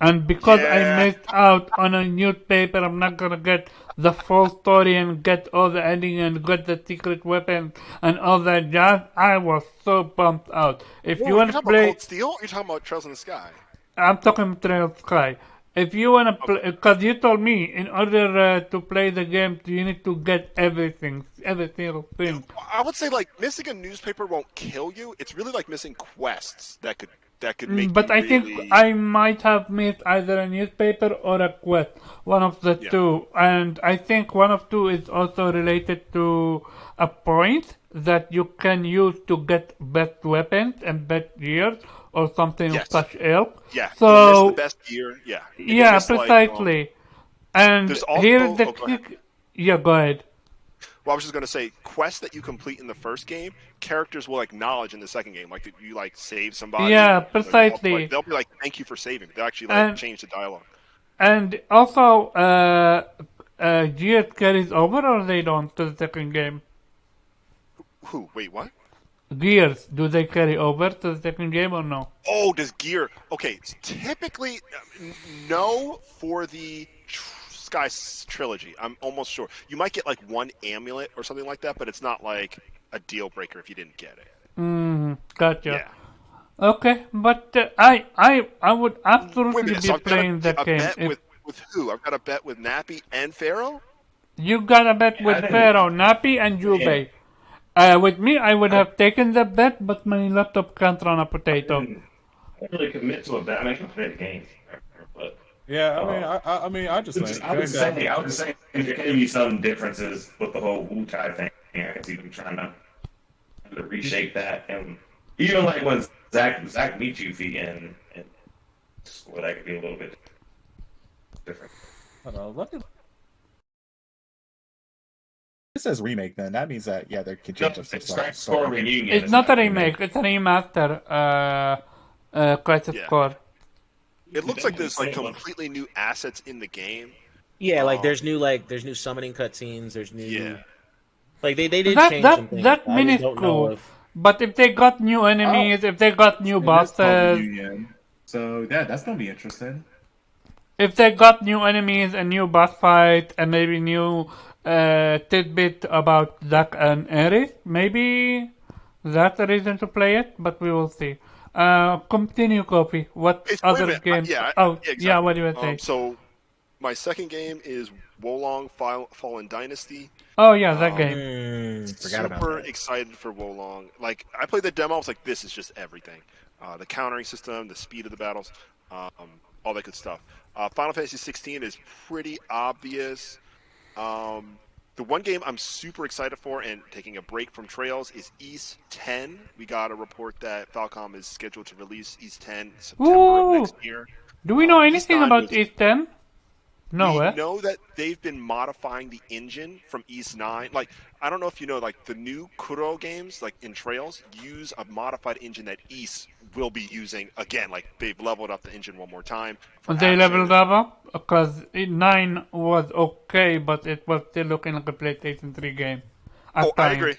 and because I Yeah. missed out on a newspaper, I'm not gonna get the full story and get all the ending and get the secret weapon and all that jazz. I was so pumped out. If Whoa, you you're want to talking about play, Cold Steel? Or you're talking about Trails in the Sky? I'm talking Trail Sky. If you wanna play, because you told me in order to play the game, you need to get everything, every single thing. I would say like missing a newspaper won't kill you. It's really like missing quests that could make But you I really. think I might have missed either a newspaper or a quest, one of the Yeah. two. And I think one of two is also related to a point that you can use to get best weapons and best gears or something of Yes. such ilk. Yeah. You'll miss So the best gear. Yeah. And you'll yeah, miss, like, precisely. And there's also. here's the Oh, go ahead. kick. Yeah, go ahead. Well, I was just gonna say, quests that you complete in the first game, characters will acknowledge in the second game. Like if you like save somebody, Yeah, precisely. they'll be like, "Thank you for saving." They'll actually like And change the dialogue. and also, GS carries over or they don't to the second game? Who? Wait, what? Gears, do they carry over to the second game or no? Oh, does gear? Okay, typically, no for the Sky trilogy. I'm almost sure you might get like one amulet or something like that, but it's not like a deal breaker if you didn't get it. Gotcha. Yeah. Okay, but I would Wait a absolutely minute. be So I've got playing that a game. bet If with who? I've got a bet with Nappy and Pharaoh. you got a bet Yeah, I with didn't. Pharaoh, Nappy, and Jubei. With me, I would have taken the bet, but my laptop can't run a potato. I didn't really commit to a bet. I mean, I can play the game, but Yeah, I mean, I just think I was just saying, if there can be some differences with the whole Wu Tai thing. I can see them trying to reshape that, and even like when Zach meets Yuffie and what that could be a little bit different. I don't know. It says remake, then that means that yeah, they can change No, up some it's stuff. Score Reunion. It's not a remake, it's a remaster. Crisis Yeah. Core. It looks like there's like completely new assets in the game. Yeah, like there's new summoning cutscenes. There's new. Yeah. Like they did That change some that things. that I just minute don't know cool. if. But if they got new enemies, if they got new bosses, Reunion. So yeah, that's gonna be interesting. if they got new enemies, a new boss fight, and maybe new tidbit about Zack and Aerith, maybe that's a reason to play it. But we will see. Continue, Kofi. What Wait a other minute. games? Yeah. Yeah, Exactly. what do you say? So my second game is Wolong Fallen Dynasty. Oh yeah, that game. Forgot about Super that. excited for Wolong. Like I played the demo, I was like, this is just everything. The countering system, the speed of the battles, all that good stuff. Final Fantasy 16 is pretty obvious. The one game I'm super excited for and taking a break from Trails is East 10. We got a report that Falcom is scheduled to release East 10 September Ooh. of next year. Do we know East anything 9 about was- East 10? No, we eh? know that they've been modifying the engine from East 9. Like, I don't know if you know, like, the new Kuro games, like, in Trails, use a modified engine that East will be using. Again, like, they've leveled up the engine one more time. for They action. leveled up because 9 was okay, but it was still looking like a PlayStation 3 game. Oh, I agree.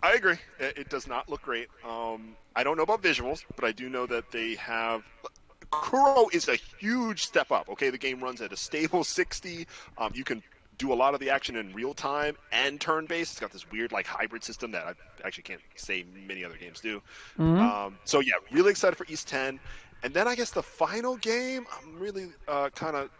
I agree. It does not look great. I don't know about visuals, but I do know that they have... Kuro is a huge step up. Okay, the game runs at a stable 60. You can do a lot of the action in real time and turn-based. It's got this weird like hybrid system that I actually can't say many other games do. So yeah, really excited for East 10. And then I guess the final game, I'm really kind of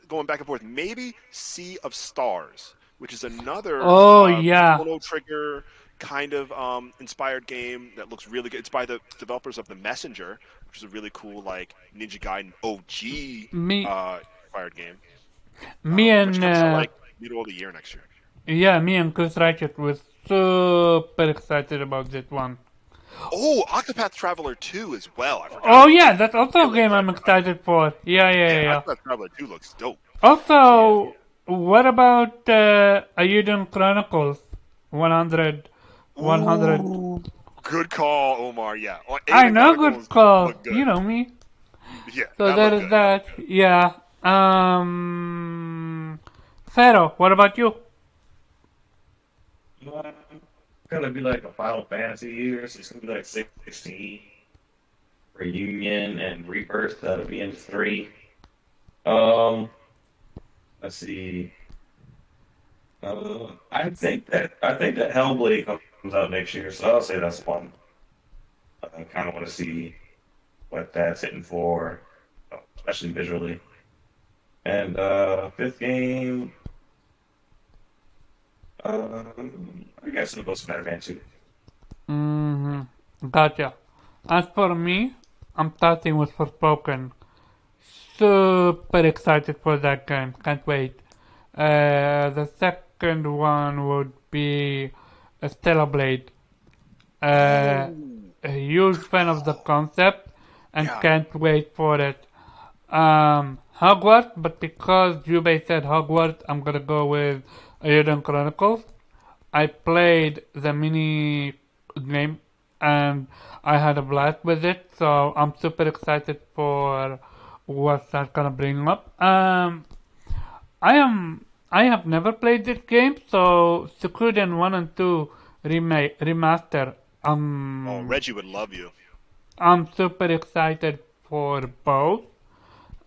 going back and forth. Maybe Sea of Stars, which is another Chrono Trigger kind of inspired game that looks really good. It's by the developers of The Messenger, which is a really cool like Ninja Gaiden OG inspired game. Me which and comes out like middle of the year next year. yeah, me and Chris Ratchet was super excited about that one. Oh, Octopath Traveler 2 as well. I forgot Oh about yeah, that. that's also a Really game I'm excited about that. excited for. Yeah. Yeah, Octopath Traveler 2 looks dope. So yeah, Also, what about Ayuden Chronicles 100? 100. ooh, good call, Omar. Yeah, I Aiden know, good Chronicles call. look good. You know me. Yeah, So that that looked is good. That that. looked good. Yeah. Pharaoh, what about you? It's gonna be like a Final Fantasy year, so it's gonna be like 16 Reunion and Rebirth. That'll be in 3. Um, let's see. I think that Hellblade comes out next year, so I'll say that's one. I kind of want to see what that's hitting for, especially visually. And fifth game, I guess it'll go Spider-Man 2. Gotcha. As for me, I'm starting with Forspoken. Super excited for that game. Can't wait. The second one would be Stellar Blade. Ooh, A huge fan of the concept and yeah. can't wait for it. Hogwarts, but because Jubei said Hogwarts, I'm gonna go with Ayuden Chronicles. I played the mini game and I had a blast with it, so I'm super excited for what that's gonna bring up. I have never played this game, so Suikoden 1 and 2 remaster. Oh, Reggie would love you. I'm super excited for both.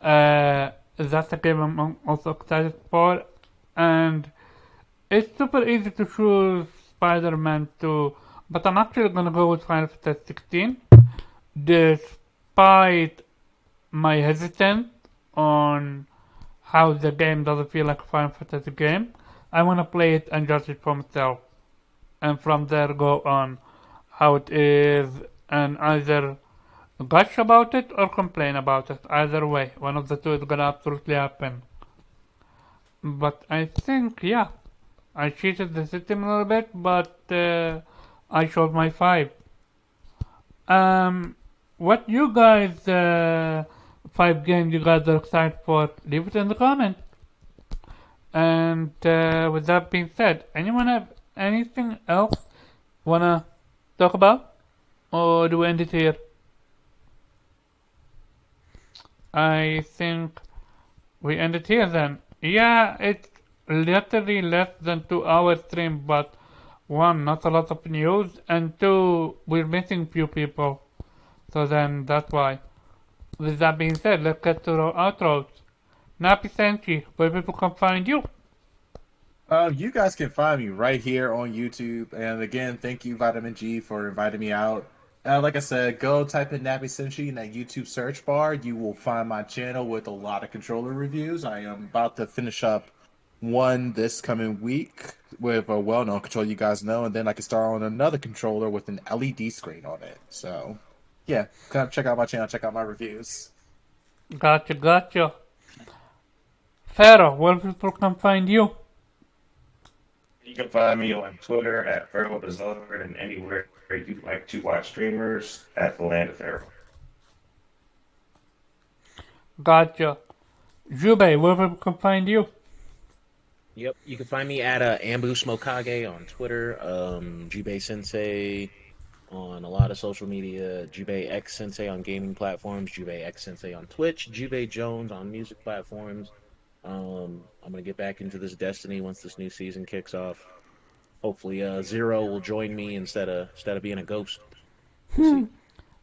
That's a game I'm also excited for, and it's super easy to choose Spider-Man 2, but I'm actually gonna go with Final Fantasy 16, despite my hesitance on how the game doesn't feel like a Final Fantasy game. I wanna play it and judge it for myself, and from there go on how it is, and either gush about it or complain about it. Either way, one of the two is gonna absolutely happen. But I think, yeah, I cheated the system a little bit, but I showed my 5. What you guys, 5 games you guys are excited for, leave it in the comments. And with that being said, anyone have anything else wanna talk about? Or do we end it here? I think we end it here then. Yeah, it's literally less than 2 hours stream, but one, not a lot of news, and two, we're missing few people. So then that's why. With that being said, let's get to the outros. Nappy Senchi, where people can find you. You guys can find me right here on YouTube. And again, thank you, Vitamin G, for inviting me out. Like I said, go type in Nappy Senshi in that YouTube search bar. You will find my channel with a lot of controller reviews. I am about to finish up one this coming week with a well-known controller you guys know, and then I can start on another controller with an LED screen on it. So, yeah, come check out my channel, check out my reviews. Gotcha. Pharaoh, where people can find you. You can find me on Twitter at Pharaoh Bizarre and anywhere you like to watch streamers at the Land of Pharaoh. Gotcha. Jubei, where people can find you. Yep, you can find me at Ambush Mokage on Twitter, Jubei Sensei on a lot of social media, Jubei X Sensei on gaming platforms, Jubei X Sensei on Twitch, Jubei Jones on music platforms. I'm gonna get back into this Destiny once this new season kicks off. Hopefully, Zero will join me instead of being a ghost. We'll see.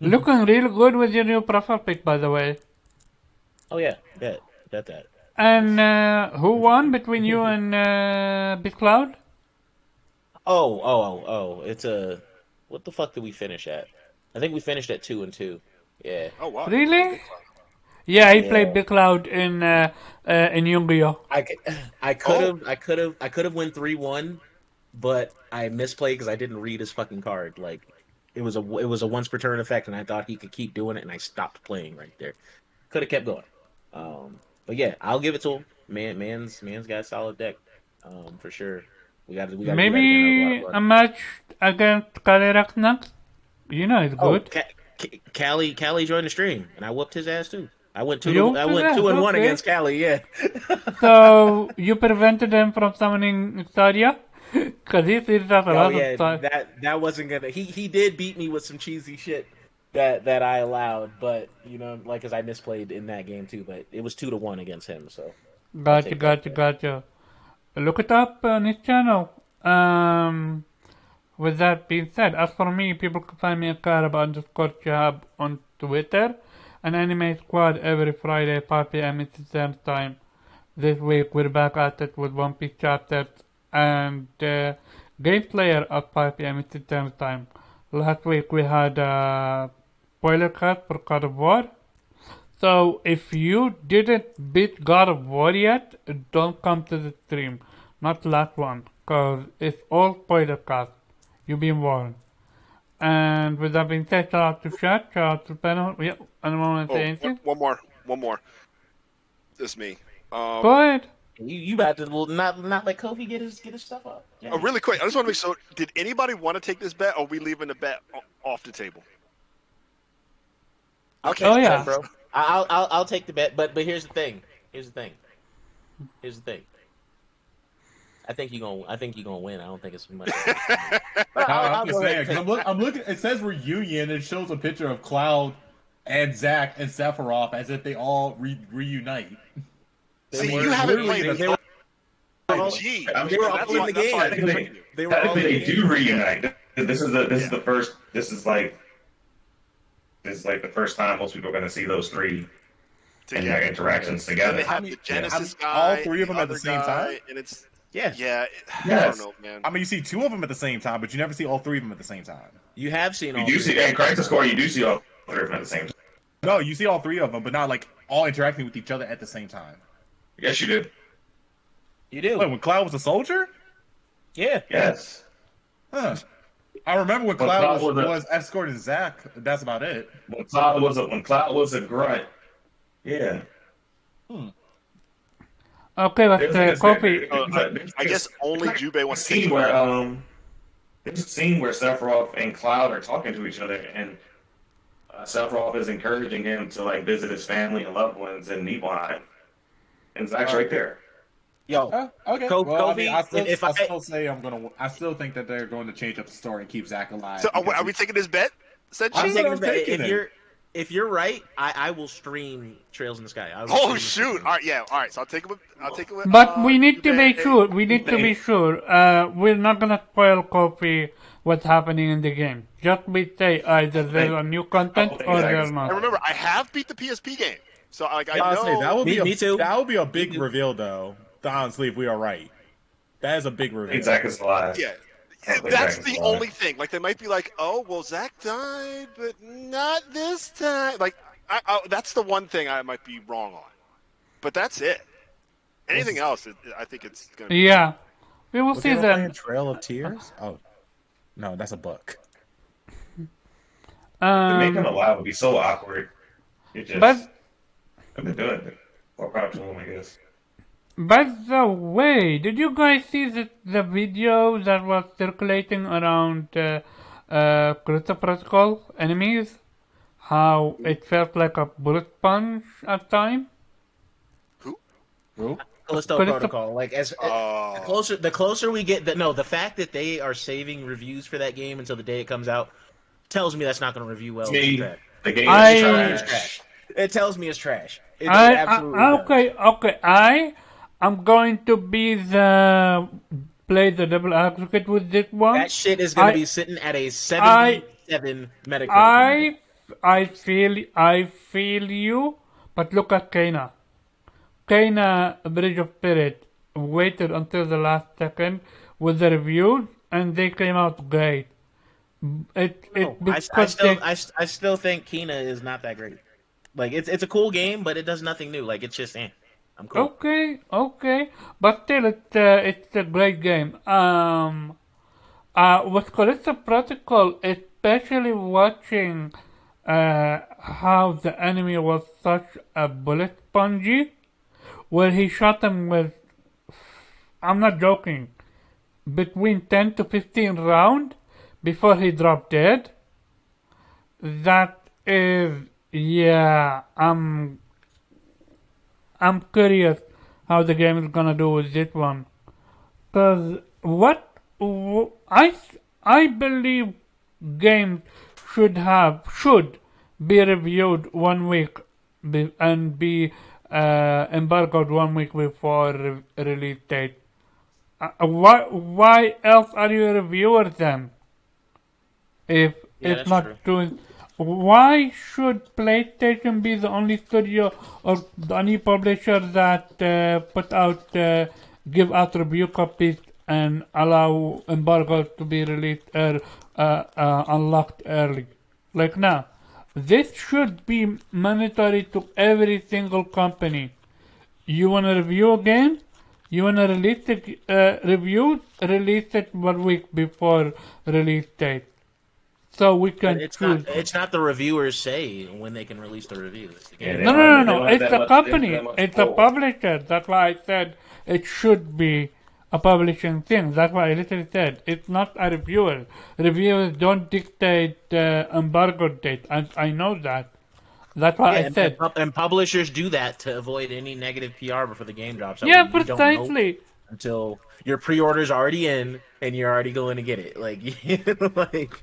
Looking real good with your new profile pic, by the way. Oh yeah, bet that. And who won between you and Big Cloud? Oh! It's a what the fuck did we finish at? I think we finished at 2-2. Yeah. Oh wow, you played Really? Big Cloud. Yeah, he played Yeah. Big Cloud in Yu-Gi-Oh. I could have won 3-1, but I misplayed because I didn't read his fucking card. Like it was a once per turn effect, and I thought he could keep doing it, and I stopped playing right there. Could have kept going. But yeah, I'll give it to him. man's got a solid deck, for sure. We got to do that again. Maybe a match against Kalirak next. You know it's Oh, good. Callie joined the stream, and I whooped his ass too. I went You whooped I his went ass, 2-1 okay. against Callie. Yeah. So you prevented him from summoning Stadia? Because he sees that a Oh lot of yeah, time. that wasn't gonna. He did beat me with some cheesy shit that I allowed, but like as I misplayed in that game too. But it was 2-1 against him, so I'll take that. Gotcha. Look it up on his channel. With that being said, as for me, people can find me at Karab_Shahab on Twitter and Anime Squad every Friday, 5 p.m. Eastern Time. This week we're back at it with One Piece chapters and Game Player at 5 p.m. Eastern Time. Last week we had a spoiler cast for God of War. So if you didn't beat God of War yet, don't come to the stream. Not the last one, cause it's all spoiler cast. You've been warned. And with that being said, shout out to Chat, shout out to panel. Yep, anyone want to say anything? One more. This is me. Go ahead. You about to not let Kofi get his stuff up? Yeah. Oh, really quick. I just want to make sure. Did anybody want to take this bet, or are we leaving the bet off the table? I'll take the bet, bro. I'll take the bet, but here's the thing. I think you're gonna win. I don't think it's much. I'm just saying. 'Cause I'm looking. It says reunion. It shows a picture of Cloud and Zack and Sephiroth as if they all reunite. See, you haven't played it. They were all in the game. They were all in the do reunite. This is the first. This is like the first time most people are going to see those three and their interactions together. They have the Genesis guy, all three of them at the same time, and it's yeah. I don't know, man. I mean, you see two of them at the same time, but you never see all three of them at the same time. You have seen all. You do see in Crisis Core. You do see all three of them at the same time. No, you see all three of them, but not like all interacting with each other at the same time. Yes, you do. You do. Wait, when Cloud was a soldier? Yeah. Yes. Huh. I remember when Cloud was escorting Zack. That's about it. When Cloud was a grunt. Yeah. Okay, but Kofi. I guess only Jubei wants to see where there's a scene where Sephiroth and Cloud are talking to each other, and Sephiroth is encouraging him to like visit his family and loved ones in Nibelheim, and Zack's right there. Yo, okay. Kofi, I still think that they're going to change up the story and keep Zack alive. So are we taking this bet? I'm taking this bet. If you're right, I will stream Trails in the Sky. Oh shoot! All right. So I'll take it with. But we need to be sure. We're not gonna spoil Kofi what's happening in the game. Just we say either there's a new content or there's not. And remember, I have beat the PSP game, so I know. Say, that would be me too. That would be a big reveal, though. Honestly, if we are right, that is a big reveal. Zack is alive. Yeah. That's the only thing. Like, they might be like, oh, well, Zack died, but not this time. Like, that's the one thing I might be wrong on. But that's it. Anything else, I think it's going to be... Yeah. We will see then. Trail of Tears? Oh. No, that's a book. To make him alive would be so awkward. I've been doing it. Or probably I guess. By the way, did you guys see the video that was circulating around Crystal Protocol enemies? How it felt like a bullet punch at time? Who? Callisto Protocol. Like the closer we get, the fact that they are saving reviews for that game until the day it comes out tells me that's not going to review well. The game is trash. It tells me it's trash. It absolutely okay. I'm going to play the devil advocate with this one. That shit is going to be sitting at a 77 Metacritic. I feel you, but look at Kana. Kana, Bridge of Spirit, waited until the last second with the review, and they came out great. I still think Kina is not that great. Like, it's a cool game, but it does nothing new. Like, it's just I'm cool. Okay, but still, it's a great game. With Callisto Protocol, especially watching how the enemy was such a bullet spongy, where he shot him with, I'm not joking, between 10 to 15 rounds before he dropped dead. That is, yeah, I'm curious how the game is gonna do with this one. Cause I believe games should be reviewed 1 week and be embargoed 1 week before release date. Why else are you reviewing them if Yeah, it's that's not true. doing? Why should PlayStation be the only studio or the only publisher that give out review copies and allow embargoes to be released or unlocked early? Like now, this should be mandatory to every single company. You wanna review a game? You wanna release it? Release it 1 week before release date, so we But can choose. it's not the reviewers say when they can release the review. It's the Yeah, game. they No, don't no, have no, they no. don't have It's that the much. They don't have company. that much It's the pull. publisher. That's why I said it should be a publishing thing. That's why I literally said it's not a reviewer. Reviewers don't dictate embargo date. I know that. That's why Yeah, I said. and publishers do that to avoid any negative PR before the game drops. That way Yeah, you don't know precisely. until your pre-order's already in and you're already going to get it. Like, like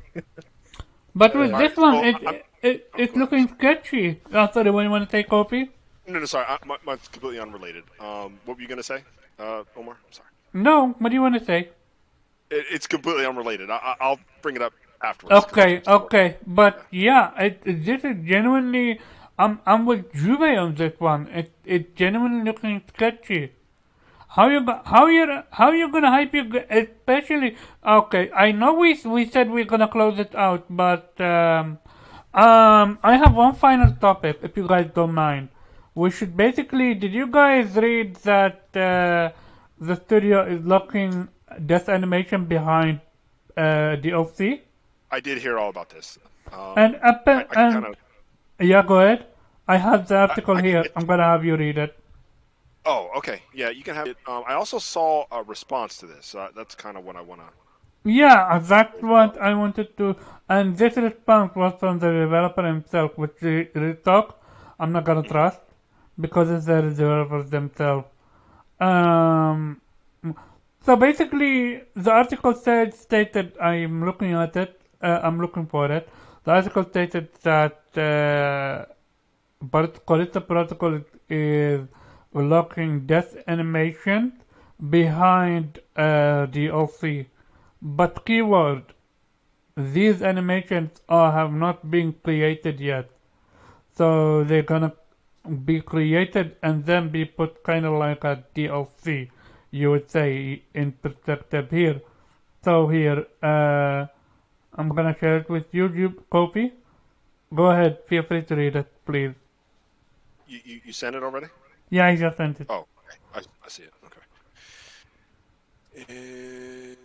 But with All right, this one, so it's go ahead. looking sketchy. Sorry, when you want to take copy? No, sorry, mine's completely unrelated. What were you gonna say, Omar? I'm sorry. No. What do you want to say? It's completely unrelated. I'll bring it up afterwards. 'Cause Okay, that's- okay, but yeah, this is genuinely. I'm with Juve on this one. It's genuinely looking sketchy. How you gonna hype especially? Okay, I know we said we're gonna close it out, but I have one final topic if you guys don't mind. We should basically. Did you guys read that the studio is locking death animation behind DLC? I did hear all about this. And I can kind of. yeah, go ahead. I have the article I can here. get. I'm gonna have you read it. Oh, okay. Yeah, you can have it. I also saw a response to this. That's kind of what I want to. Yeah, that's what I wanted to. And this response was from the developer himself, which the talk I'm not gonna trust because it's the developers themselves. Um, so basically, the article stated I'm looking at it. I'm looking for it. The article stated that Callisto Protocol is locking death animation behind DLC. But keyword, these animations have not been created yet. So they're gonna be created and then be put kind of like a DLC, you would say, in perspective here. So here, I'm gonna share it with you, Kofi. Go ahead, feel free to read it, please. You sent it already? Yeah, I just sent it. Oh, okay. I see it. Okay. And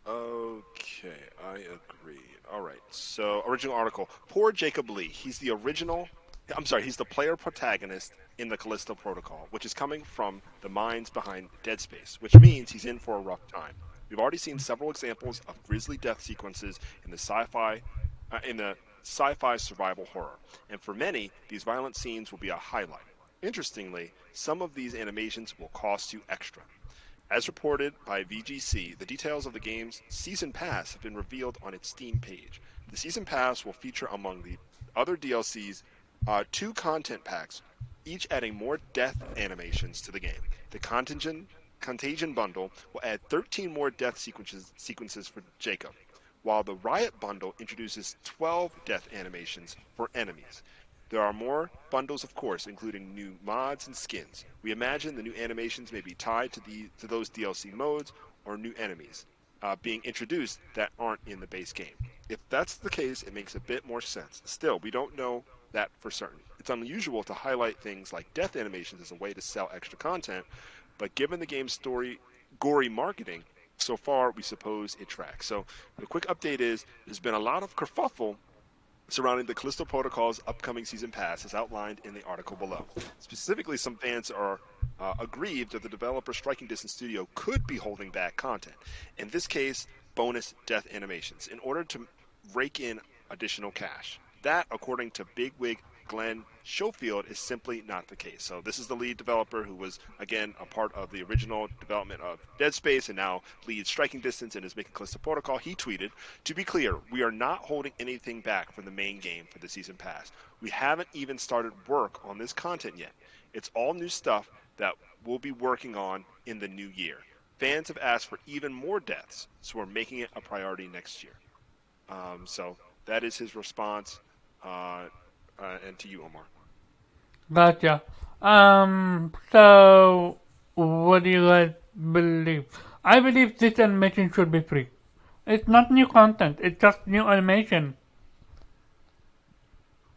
okay, I agree. All right. So, original article. Poor Jacob Lee. He's the original. I'm sorry. He's the player protagonist in the Callisto Protocol, which is coming from the minds behind Dead Space, which means he's in for a rough time. We've already seen several examples of grisly death sequences in the sci-fi survival horror, and for many, these violent scenes will be a highlight. Interestingly, some of these animations will cost you extra. As reported by VGC, the details of the game's Season Pass have been revealed on its Steam page. The Season Pass will feature among the other DLCs 2 content packs, each adding more death animations to the game. The Contagion bundle will add 13 more death sequences for Jacob, while the Riot bundle introduces 12 death animations for enemies. There are more bundles, of course, including new mods and skins. We imagine the new animations may be tied to those DLC modes or new enemies being introduced that aren't in the base game. If that's the case, it makes a bit more sense. Still, we don't know that for certain. It's unusual to highlight things like death animations as a way to sell extra content, but given the game's gory marketing, so far we suppose it tracks. So the quick update is there's been a lot of kerfuffle surrounding the Callisto Protocol's upcoming season pass is outlined in the article below. Specifically, some fans are aggrieved that the developer Striking Distance Studio could be holding back content. In this case, bonus death animations, in order to rake in additional cash. That, according to bigwig Glenn Schofield, is simply not the case. So this is the lead developer who was, again, a part of the original development of Dead Space and now leads Striking Distance and is making Callisto Protocol. He tweeted, "To be clear, we are not holding anything back from the main game for the season pass. We haven't even started work on this content yet. It's all new stuff that we'll be working on in the new year. Fans have asked for even more deaths, so we're making it a priority next year." So that is his response. And to you, Omar. Gotcha. So what do you guys believe? I believe this animation should be free. It's not new content. It's just new animation.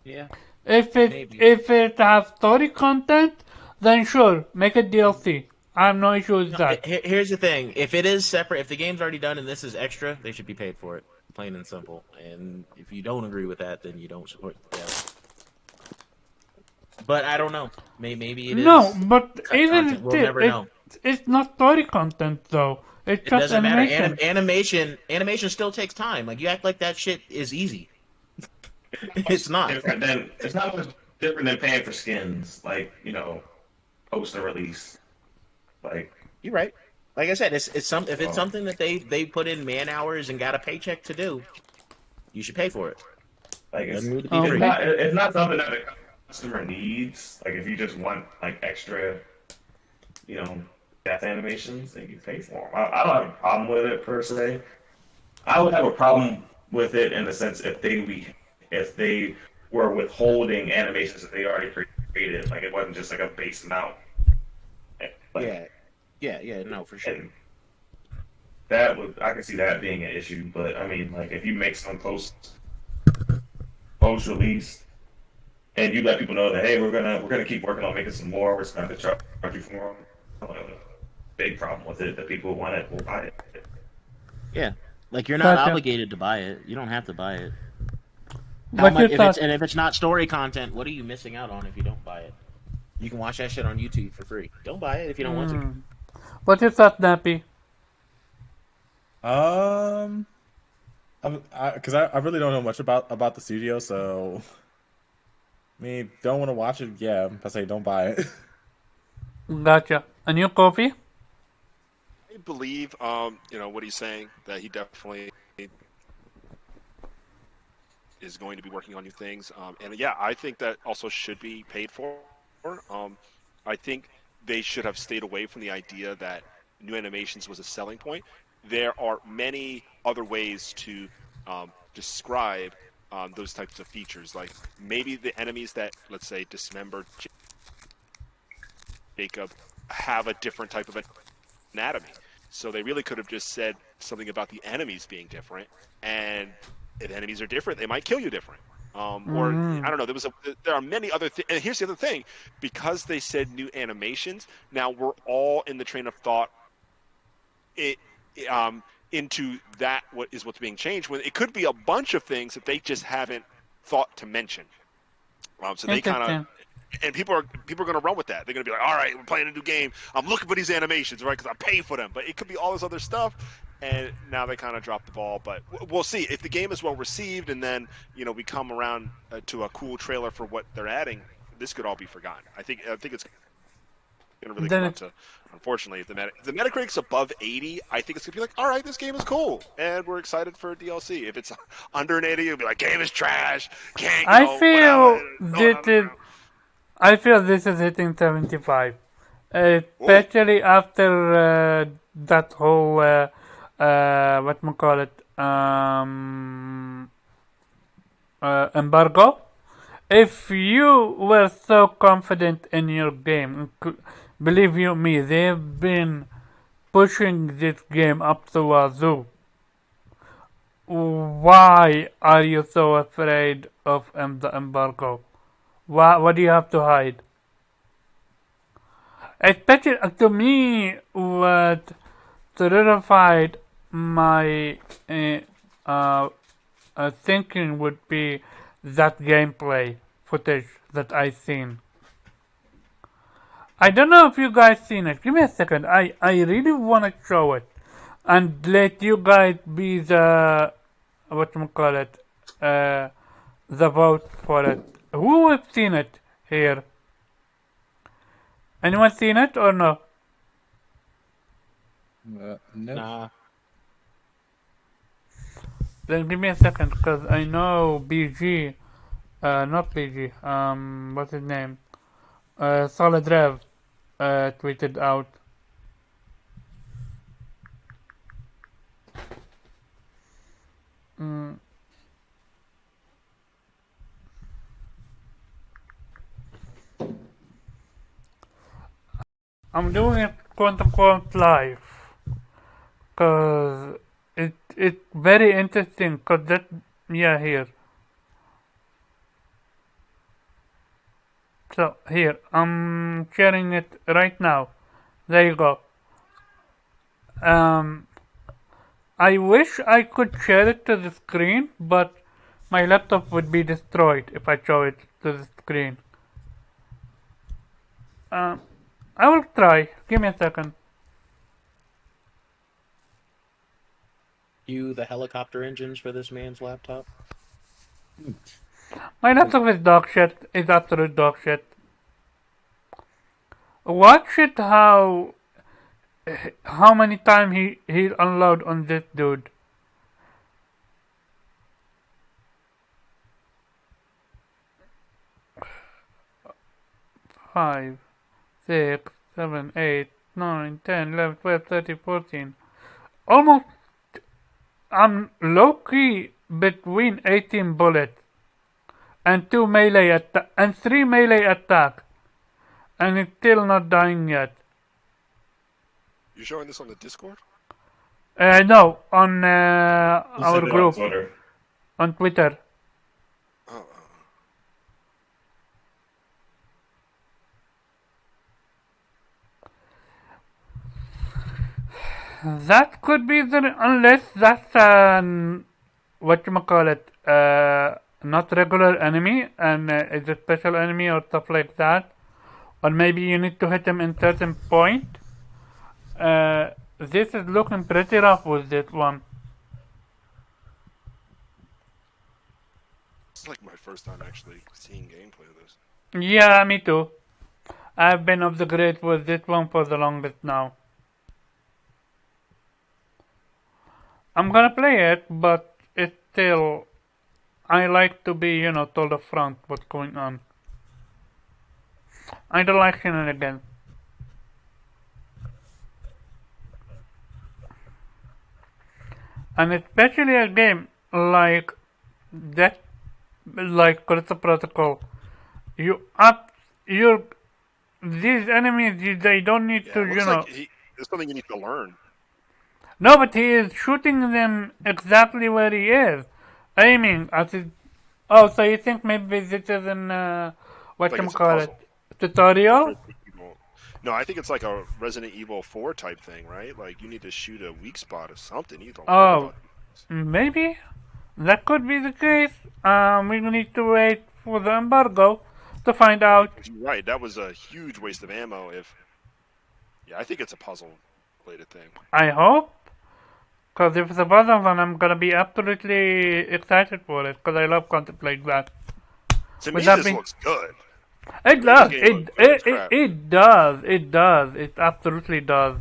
Yeah. If it has story content, then sure, make it DLC. I have no issue with that. Here's the thing: if it is separate, if the game's already done and this is extra, they should be paid for it, plain and simple. And if you don't agree with that, then you don't support the dev. But I don't know. Maybe it is. No, but even content. We'll never know. It's not story content though. It's It just doesn't animation. matter. Animation still takes time. Like, you act like that shit is easy. It's not. It's not much different than paying for skins, like, post a release. Like, You're right. Like I said, if it's something that they put in man hours and got a paycheck to do, you should pay for it. like Doesn't need to be free. it's not something that the customer needs. Like, if you just want like extra, death animations, then you pay for them. I don't have a problem with it per se. I would have a problem with it in the sense if they were withholding animations that they already created, like it wasn't just like a base amount. Like, Yeah, no, for sure. and I can see that being an issue. But I mean, like, if you make some post release and you let people know that, hey, we're gonna keep working on making some more, we're just gonna charge you for them. I don't have a big problem with it. The people who want it will buy it. Yeah, like, you're not Gotcha. obligated to buy it. You don't have to buy it. What's your thought? If it's not story content, what are you missing out on if you don't buy it? You can watch that shit on YouTube for free. Don't buy it if you don't want to. What's your thought, Nappy? Because I really don't know much about the studio, so I mean, don't want to watch it. Yeah, I say don't buy it. Gotcha. A new coffee? I believe, what he's saying, that he definitely is going to be working on new things. And yeah, I think that also should be paid for. I think they should have stayed away from the idea that new animations was a selling point. There are many other ways to describe those types of features. Like, maybe the enemies that, let's say, dismember Jacob have a different type of anatomy. So they really could have just said something about the enemies being different, and if enemies are different, they might kill you different. Or I don't know. There are many other things. And here's the other thing: because they said new animations, now we're all in the train of thought into that what's being changed. When it could be a bunch of things that they just haven't thought to mention. So they kind of. And people are going to run with that. They're going to be like, all right, we're playing a new game. I'm looking for these animations, right? Because I pay for them. But it could be all this other stuff. And now they kind of dropped the ball. But we'll see. If the game is well received and then, we come around to a cool trailer for what they're adding, this could all be forgotten. I think it's going to really come up to, unfortunately, if the Metacritic's above 80, I think it's going to be like, all right, this game is cool. And we're excited for DLC. If it's under an 80, it'll be like, game is trash. Can't go. I feel this is hitting 75, especially after that whole embargo. If you were so confident in your game, believe you me, they've been pushing this game up the wazoo. Why are you so afraid of the embargo? What do you have to hide? Especially to me, what terrified my thinking would be that gameplay footage that I seen. I don't know if you guys seen it. Give me a second. I really want to show it and let you guys be the whatchamacallit, the vote for it. Who has seen it here? Anyone seen it or no? No. Nah. Then give me a second, because I know BG, not BG, what's his name? Solid Rev, tweeted out. I'm doing it quote unquote live, cause it's very interesting, cause that, yeah, here. So here, I'm sharing it right now. There you go. I wish I could share it to the screen, but my laptop would be destroyed if I show it to the screen. I will try. Give me a second. Cue the helicopter engines for this man's laptop. My laptop is dog shit. It's absolute dog shit. Watch it how many times he'll unload on this dude. Five, 6, 7, 8, 9, 10, 11, 12, 13, 14. Almost, I'm low-key between 18 bullets and 2 melee and 3 melee attack, and it's still not dying yet. You showing this on the Discord? No, on our group, on Twitter. Oh. That could be the, unless that's whatchamacallit, not regular enemy and is a special enemy or stuff like that. Or maybe you need to hit him in certain point. This is looking pretty rough with this one. It's like my first time actually seeing gameplay of this. Yeah, me too. I've been off the grid with this one for the longest now. I'm gonna play it, but it's still, I like to be, told up front what's going on. I don't like shenanigans. And especially a game like that, like Callisto Protocol, these enemies, they don't need to, Like there's something you need to learn. No, but he is shooting them exactly where he is, aiming at his. Oh, so you think maybe this is an whatchamacallit, tutorial? No, I think it's like a Resident Evil 4 type thing, right? Like you need to shoot a weak spot or something. You don't learn about maybe that could be the case. We need to wait for the embargo to find out. You're right, that was a huge waste of ammo. I think it's a puzzle-related thing. I hope. Because if it's a puzzle, then I'm gonna be absolutely excited for it. Because I love content like that. To me, this looks good. It does. It does. It does. It absolutely does.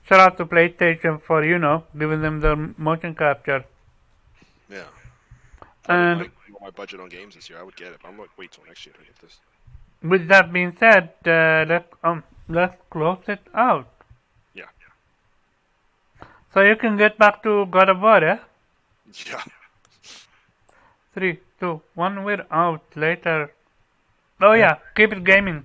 Shout out to PlayStation for giving them the motion capture. Yeah. And my budget on games this year, I would get it. But I'm like, wait till next year to get this. With that being said, let's close it out. Yeah. So you can get back to God of War, eh? Yeah. 3, 2, 1, we're out later. Oh yeah, keep it gaming.